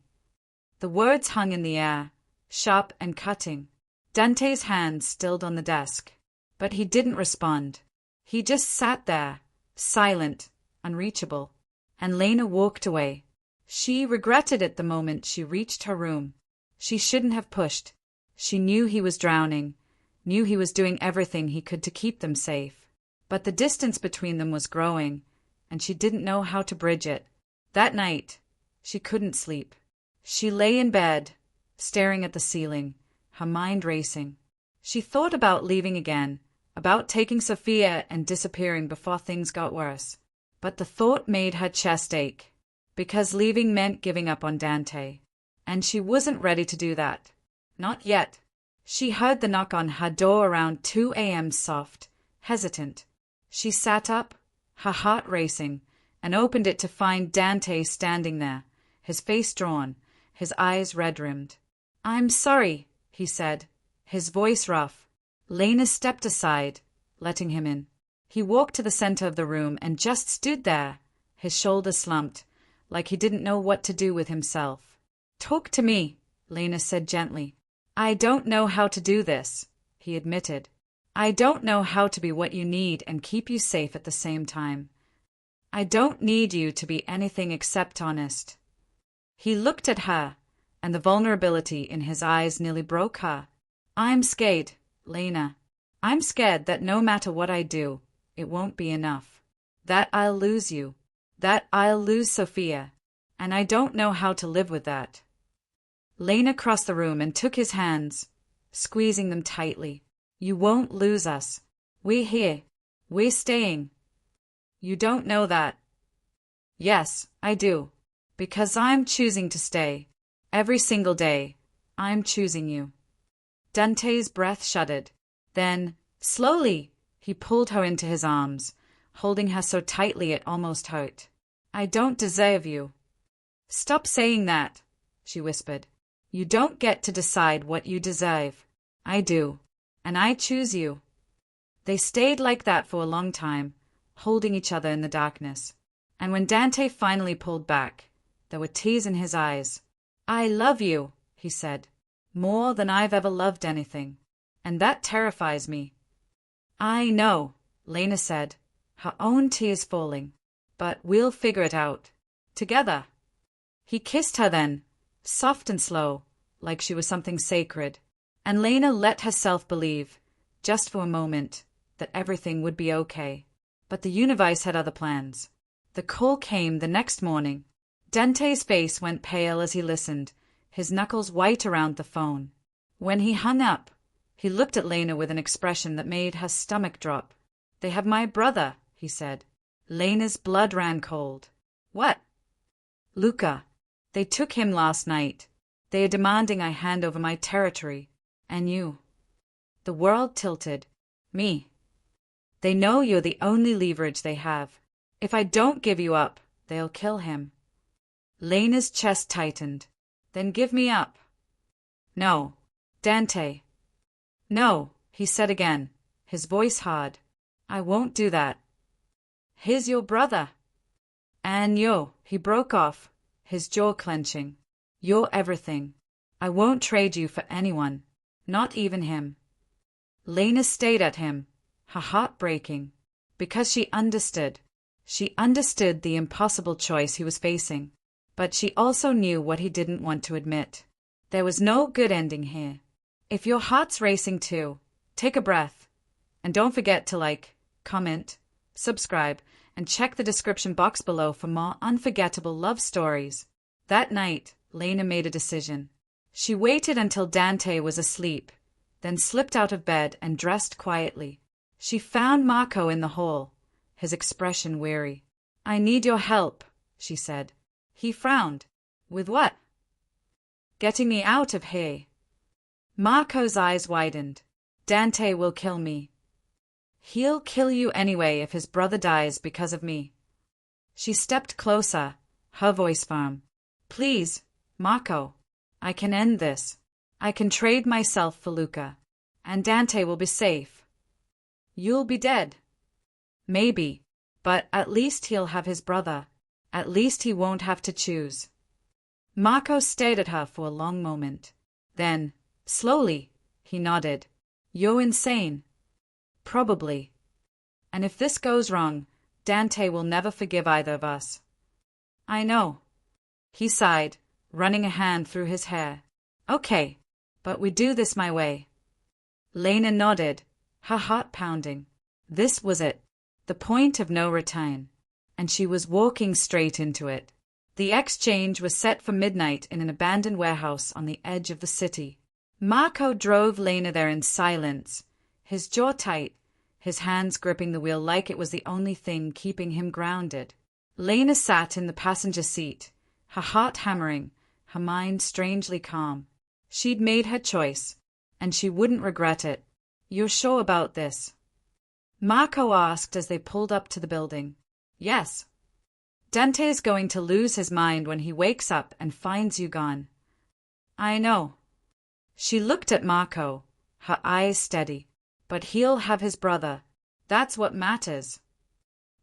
The words hung in the air, sharp and cutting. Dante's hand stilled on the desk, but he didn't respond. He just sat there, silent, unreachable. And Lena walked away. She regretted it the moment she reached her room. She shouldn't have pushed. She knew he was drowning, knew he was doing everything he could to keep them safe. But the distance between them was growing, and she didn't know how to bridge it. That night, she couldn't sleep. She lay in bed, staring at the ceiling, her mind racing. She thought about leaving again, about taking Sophia and disappearing before things got worse. But the thought made her chest ache, because leaving meant giving up on Dante. And she wasn't ready to do that. Not yet. She heard the knock on her door around 2 a.m. soft, hesitant. She sat up, her heart racing, and opened it to find Dante standing there, his face drawn, his eyes red-rimmed. "I'm sorry," he said, his voice rough. Lena stepped aside, letting him in. He walked to the center of the room and just stood there, his shoulders slumped, like he didn't know what to do with himself. "Talk to me," Lena said gently. "I don't know how to do this," he admitted. "I don't know how to be what you need and keep you safe at the same time. I don't need you to be anything except honest." He looked at her, and the vulnerability in his eyes nearly broke her. "I'm scared, Lena. I'm scared that no matter what I do, it won't be enough. That I'll lose you. That I'll lose Sophia. And I don't know how to live with that." Lena crossed the room and took his hands, squeezing them tightly. "You won't lose us. We're here. We're staying." "You don't know that." "Yes, I do. Because I'm choosing to stay. Every single day, I'm choosing you." Dante's breath shuddered. Then, slowly, he pulled her into his arms, holding her so tightly it almost hurt. "I don't deserve you." "Stop saying that," she whispered. "You don't get to decide what you deserve. I do. And I choose you." They stayed like that for a long time, holding each other in the darkness. And when Dante finally pulled back, there were tears in his eyes. "I love you," he said, "more than I've ever loved anything. And that terrifies me." "I know," Lena said, her own tears falling. "But we'll figure it out. Together." He kissed her then, soft and slow, like she was something sacred. And Lena let herself believe, just for a moment, that everything would be okay. But the universe had other plans. The call came the next morning. Dante's face went pale as he listened, his knuckles white around the phone. When he hung up, he looked at Lena with an expression that made her stomach drop. "They have my brother," he said. Lena's blood ran cold. "What?" "Luca. They took him last night. They are demanding I hand over my territory. And you." The world tilted. "Me. They know you're the only leverage they have. If I don't give you up, they'll kill him." Lena's chest tightened. "Then give me up." No. Dante. No, he said again, his voice hard. I won't do that. He's your brother. And he broke off, his jaw clenching. You're everything. I won't trade you for anyone, not even him. Lena stayed at him, her heart breaking, because she understood. She understood the impossible choice he was facing, but she also knew what he didn't want to admit. There was no good ending here. If your heart's racing too, take a breath. And don't forget to like, comment, subscribe, and check the description box below for more unforgettable love stories. That night, Lena made a decision. She waited until Dante was asleep, then slipped out of bed and dressed quietly. She found Marco in the hall, his expression weary. I need your help, she said. He frowned. With what? Getting me out of here. Marco's eyes widened. Dante will kill me. He'll kill you anyway if his brother dies because of me. She stepped closer, her voice firm. Please, Marco, I can end this. I can trade myself for Luca, and Dante will be safe. You'll be dead. Maybe, but at least he'll have his brother. At least he won't have to choose. Marco stared at her for a long moment. Then, slowly, he nodded. You're insane. Probably. And if this goes wrong, Dante will never forgive either of us. I know. He sighed, running a hand through his hair. Okay, but we do this my way. Lena nodded, her heart pounding. This was it, the point of no return, and she was walking straight into it. The exchange was set for midnight in an abandoned warehouse on the edge of the city. Marco drove Lena there in silence, his jaw tight, his hands gripping the wheel like it was the only thing keeping him grounded. Lena sat in the passenger seat, her heart hammering, her mind strangely calm. She'd made her choice, and she wouldn't regret it. You're sure about this? Marco asked as they pulled up to the building. Yes. Dante is going to lose his mind when he wakes up and finds you gone. I know. She looked at Marco, her eyes steady. But he'll have his brother. That's what matters.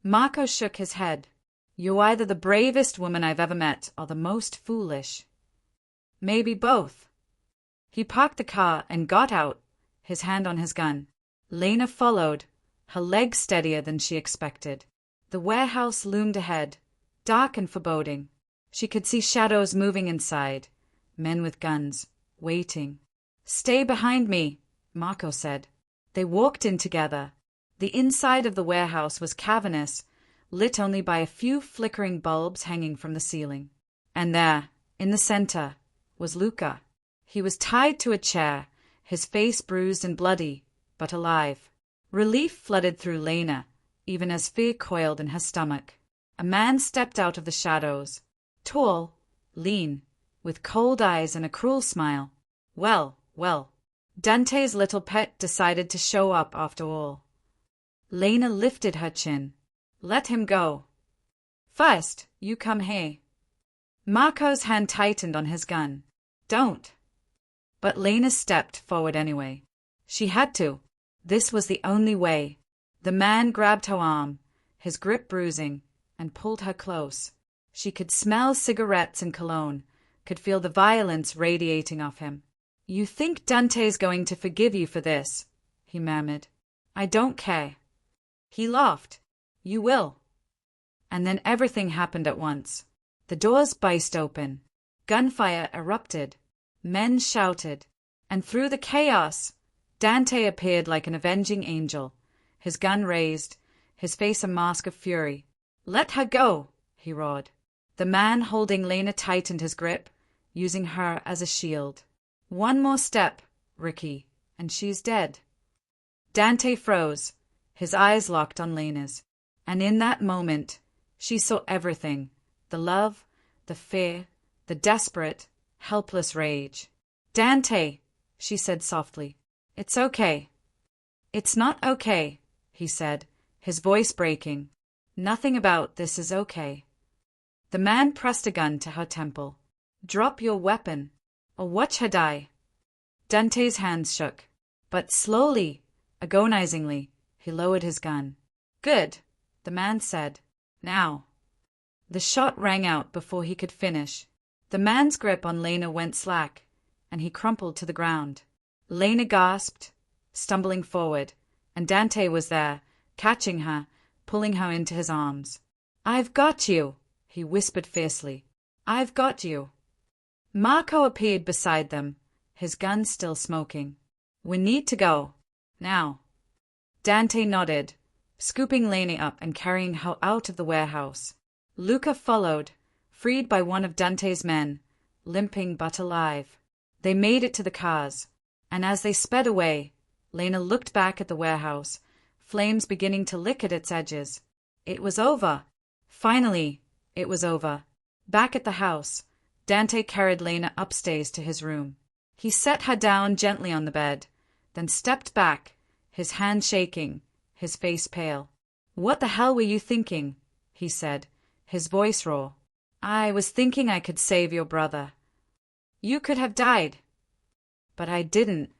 Marco shook his head. You're either the bravest woman I've ever met or the most foolish. Maybe both. He parked the car and got out, his hand on his gun. Lena followed, her legs steadier than she expected. The warehouse loomed ahead, dark and foreboding. She could see shadows moving inside, men with guns, waiting. Stay behind me, Marco said. They walked in together. The inside of the warehouse was cavernous, lit only by a few flickering bulbs hanging from the ceiling. And there, in the center, was Luca. He was tied to a chair, his face bruised and bloody, but alive. Relief flooded through Lena, even as fear coiled in her stomach. A man stepped out of the shadows, tall, lean, with cold eyes and a cruel smile. Well, Dante's little pet decided to show up after all. Lena lifted her chin. Let him go. First, you come here. Marco's hand tightened on his gun. Don't. But Lena stepped forward anyway. She had to. This was the only way. The man grabbed her arm, his grip bruising, and pulled her close. She could smell cigarettes and cologne, could feel the violence radiating off him. You think Dante's going to forgive you for this, he murmured. I don't care. He laughed. You will. And then everything happened at once. The doors burst open. Gunfire erupted. Men shouted. And through the chaos, Dante appeared like an avenging angel, his gun raised, his face a mask of fury. Let her go, he roared. The man holding Lena tightened his grip, using her as a shield. One more step, Ricky, and she's dead. Dante froze, his eyes locked on Lena's. And in that moment, she saw everything. The love, the fear, the desperate, helpless rage. Dante, she said softly. It's okay. It's not okay, he said, his voice breaking. Nothing about this is okay. The man pressed a gun to her temple. Drop your weapon, or watch her die. Dante's hands shook. But slowly, agonizingly, he lowered his gun. Good, the man said. Now. The shot rang out before he could finish. The man's grip on Lena went slack, and he crumpled to the ground. Lena gasped, stumbling forward, and Dante was there, catching her, pulling her into his arms. I've got you, he whispered fiercely. I've got you. Marco appeared beside them, his gun still smoking. We need to go. Now. Dante nodded, scooping Lena up and carrying her out of the warehouse. Luca followed, freed by one of Dante's men, limping but alive. They made it to the cars, and as they sped away, Lena looked back at the warehouse, flames beginning to lick at its edges. It was over. Finally, it was over. Back at the house, Dante carried Lena upstairs to his room. He set her down gently on the bed, then stepped back, his hand shaking, his face pale. What the hell were you thinking? He said, his voice raw. I was thinking I could save your brother. You could have died. But I didn't.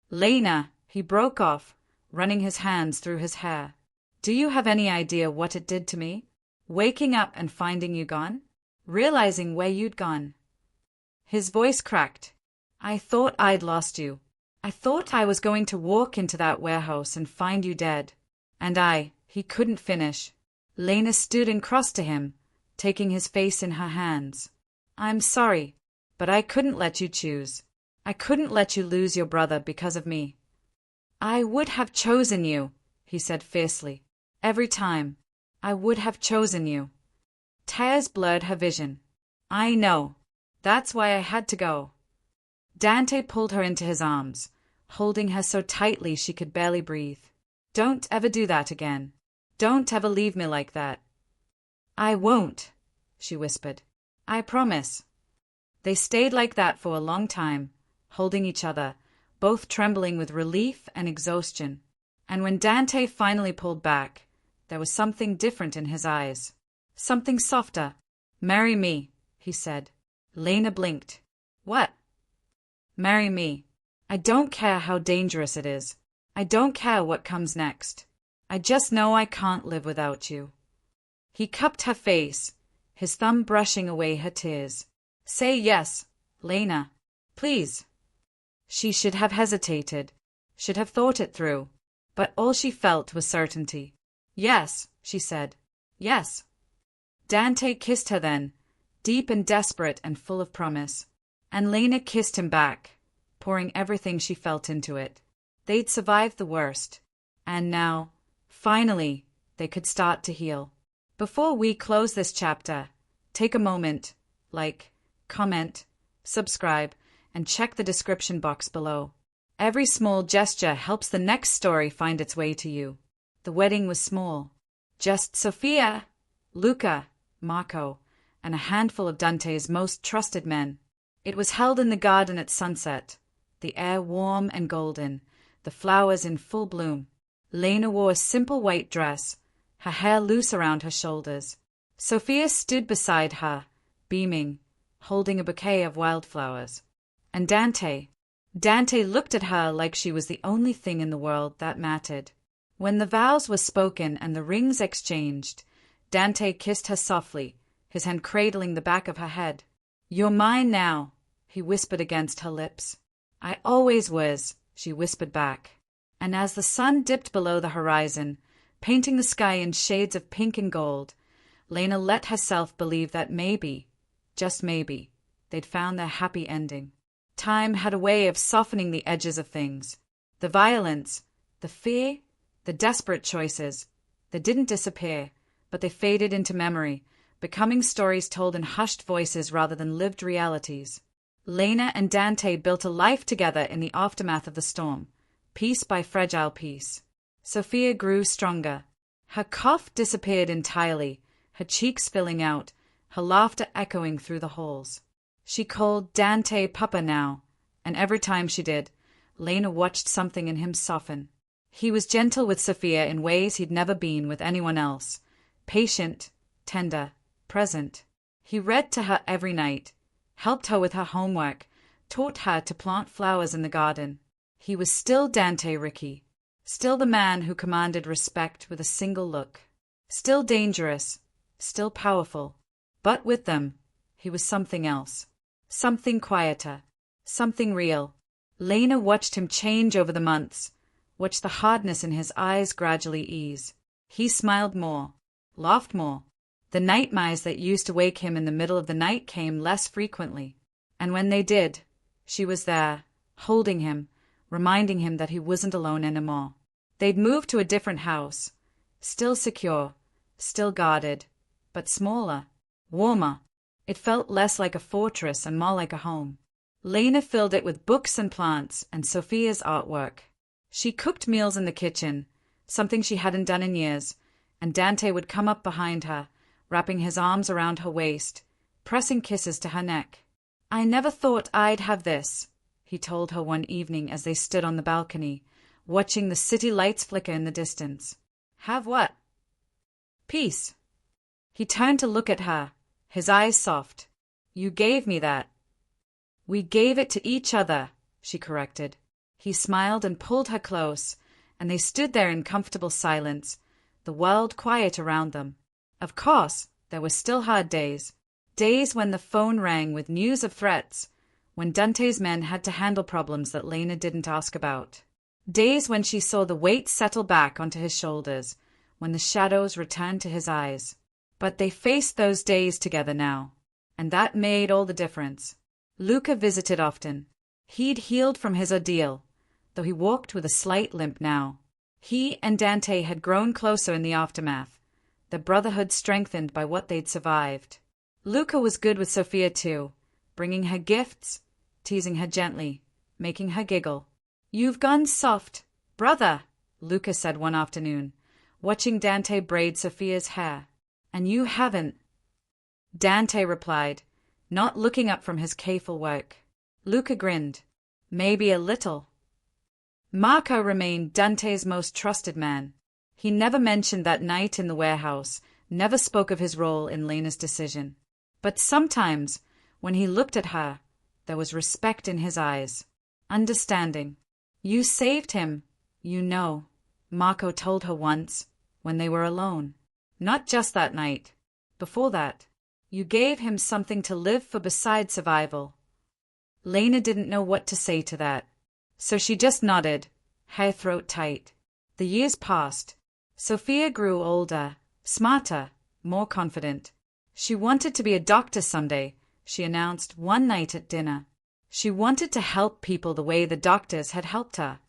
Lena, he broke off, running his hands through his hair. Do you have any idea what it did to me? Waking up and finding you gone? Realizing where you'd gone. His voice cracked. I thought I'd lost you. I thought I was going to walk into that warehouse and find you dead. And he couldn't finish. Lena stood and crossed to him, taking his face in her hands. I'm sorry, but I couldn't let you choose. I couldn't let you lose your brother because of me. I would have chosen you, he said fiercely. Every time. I would have chosen you. Tears blurred her vision. I know. That's why I had to go. Dante pulled her into his arms, holding her so tightly she could barely breathe. Don't ever do that again. Don't ever leave me like that. I won't, she whispered. I promise. They stayed like that for a long time, holding each other, both trembling with relief and exhaustion. And when Dante finally pulled back, there was something different in his eyes. Something softer. Marry me, he said. Lena blinked. What? Marry me. I don't care how dangerous it is. I don't care what comes next. I just know I can't live without you. He cupped her face, his thumb brushing away her tears. Say yes, Lena. Please. She should have hesitated, should have thought it through, but all she felt was certainty. Yes, she said. Yes. Dante kissed her then, deep and desperate and full of promise. And Lena kissed him back, pouring everything she felt into it. They'd survived the worst, and now, finally, they could start to heal. Before we close this chapter, take a moment, like, comment, subscribe, and check the description box below. Every small gesture helps the next story find its way to you. The wedding was small. Just Sofia, Luca, Marco, and a handful of Dante's most trusted men. It was held in the garden at sunset, the air warm and golden, the flowers in full bloom. Lena wore a simple white dress, her hair loose around her shoulders. Sofia stood beside her, beaming, holding a bouquet of wildflowers. And Dante looked at her like she was the only thing in the world that mattered. When the vows were spoken and the rings exchanged, Dante kissed her softly, his hand cradling the back of her head. You're mine now, he whispered against her lips. I always was, she whispered back. And as the sun dipped below the horizon, painting the sky in shades of pink and gold, Lena let herself believe that maybe, just maybe, they'd found their happy ending. Time had a way of softening the edges of things. The violence, the fear, the desperate choices, they didn't disappear, but they faded into memory, becoming stories told in hushed voices rather than lived realities. Lena and Dante built a life together in the aftermath of the storm, piece by fragile piece. Sofia grew stronger. Her cough disappeared entirely, her cheeks filling out, her laughter echoing through the halls. She called Dante Papa now, and every time she did, Lena watched something in him soften. He was gentle with Sofia in ways he'd never been with anyone else, patient, tender, present. He read to her every night, helped her with her homework, taught her to plant flowers in the garden. He was still Dante Ricci, still the man who commanded respect with a single look, still dangerous, still powerful. But with them, he was something else, something quieter, something real. Lena watched him change over the months, watched the hardness in his eyes gradually ease. He smiled more, laughed more. The nightmares that used to wake him in the middle of the night came less frequently. And when they did, she was there, holding him, reminding him that he wasn't alone anymore. They'd moved to a different house, still secure, still guarded, but smaller, warmer. It felt less like a fortress and more like a home. Lena filled it with books and plants and Sophia's artwork. She cooked meals in the kitchen, something she hadn't done in years, and Dante would come up behind her, wrapping his arms around her waist, pressing kisses to her neck. "I never thought I'd have this," he told her one evening as they stood on the balcony, watching the city lights flicker in the distance. "Have what?" "Peace." He turned to look at her, his eyes soft. "You gave me that." "We gave it to each other," she corrected. He smiled and pulled her close, and they stood there in comfortable silence, the world quiet around them. Of course, there were still hard days. Days when the phone rang with news of threats, when Dante's men had to handle problems that Lena didn't ask about. Days when she saw the weight settle back onto his shoulders, when the shadows returned to his eyes. But they faced those days together now, and that made all the difference. Luca visited often. He'd healed from his ordeal, though he walked with a slight limp now. He and Dante had grown closer in the aftermath, their brotherhood strengthened by what they'd survived. Luca was good with Sophia too, bringing her gifts, teasing her gently, making her giggle. "You've gone soft, brother," Luca said one afternoon, watching Dante braid Sophia's hair. "And you haven't," Dante replied, not looking up from his careful work. Luca grinned. "Maybe a little." Marco remained Dante's most trusted man. He never mentioned that night in the warehouse, never spoke of his role in Lena's decision. But sometimes, when he looked at her, there was respect in his eyes, understanding. "You saved him, you know," Marco told her once, when they were alone. "Not just that night. Before that. You gave him something to live for besides survival." Lena didn't know what to say to that, so she just nodded, her throat tight. The years passed. Sophia grew older, smarter, more confident. She wanted to be a doctor someday, she announced one night at dinner. She wanted to help people the way the doctors had helped her.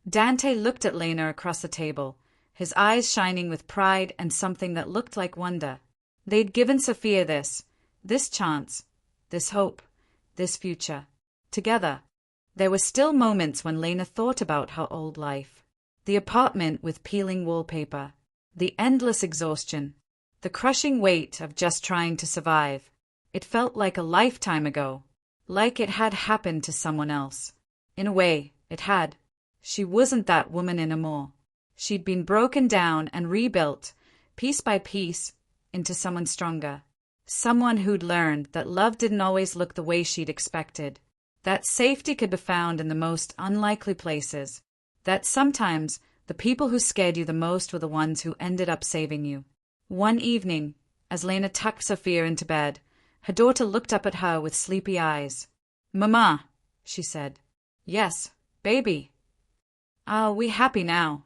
Dante looked at Lena across the table, his eyes shining with pride and something that looked like wonder. They'd given Sophia this chance, this hope, this future. Together. There were still moments when Lena thought about her old life. The apartment with peeling wallpaper, the endless exhaustion, the crushing weight of just trying to survive. It felt like a lifetime ago, like it had happened to someone else. In a way, it had. She wasn't that woman anymore. She'd been broken down and rebuilt, piece by piece, into someone stronger. Someone who'd learned that love didn't always look the way she'd expected. That safety could be found in the most unlikely places. That sometimes the people who scared you the most were the ones who ended up saving you. One evening, as Lena tucked Sophia into bed, her daughter looked up at her with sleepy eyes. "Mama," she said. "Yes, baby." "Are we happy now?"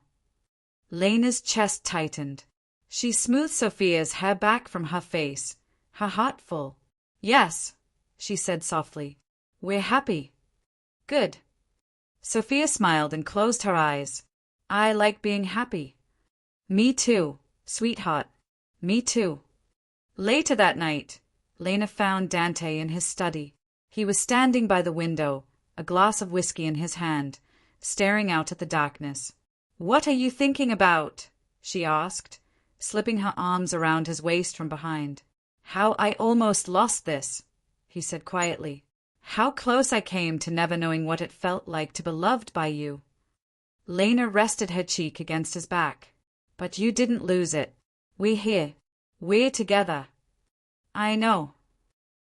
Lena's chest tightened. She smoothed Sophia's hair back from her face, her heart full. "Yes," she said softly. "We're happy." "Good." Sophia smiled and closed her eyes. "I like being happy." "Me too, sweetheart. Me too." Later that night, Lena found Dante in his study. He was standing by the window, a glass of whiskey in his hand, staring out at the darkness. "What are you thinking about?" she asked, slipping her arms around his waist from behind. "How I almost lost this," he said quietly. "How close I came to never knowing what it felt like to be loved by you." Lena rested her cheek against his back. "But you didn't lose it. We're here. We're together." "I know."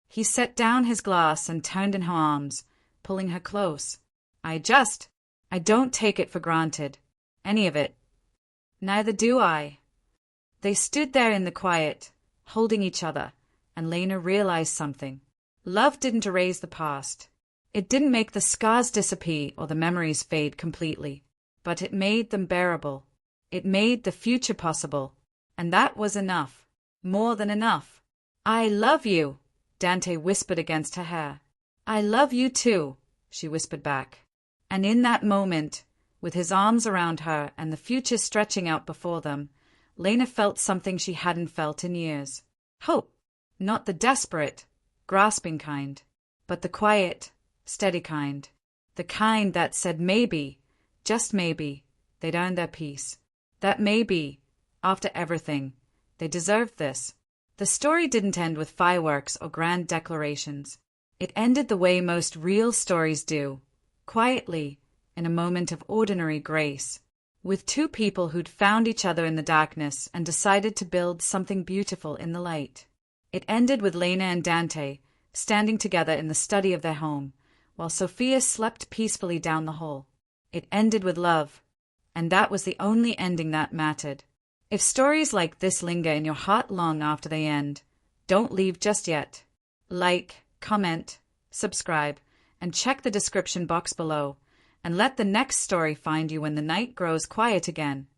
He set down his glass and turned in her arms, pulling her close. I don't take it for granted. Any of it. Neither do I. They stood there in the quiet, holding each other, and Lena realized something. Love didn't erase the past. It didn't make the scars disappear or the memories fade completely. But it made them bearable. It made the future possible. And that was enough. More than enough. I love you, Dante whispered against her hair. I love you too, she whispered back. And in that moment, with his arms around her and the future stretching out before them, Lena felt something she hadn't felt in years. Hope. Not the desperate, grasping kind, but the quiet, steady kind. The kind that said maybe, just maybe, they'd earned their peace. That maybe, after everything, they deserved this. The story didn't end with fireworks or grand declarations. It ended the way most real stories do, quietly, in a moment of ordinary grace, with two people who'd found each other in the darkness and decided to build something beautiful in the light. It ended with Lena and Dante standing together in the study of their home, while Sophia slept peacefully down the hall. It ended with love, and that was the only ending that mattered. If stories like this linger in your heart long after they end, don't leave just yet. Like, comment, subscribe, and check the description box below, and let the next story find you when the night grows quiet again.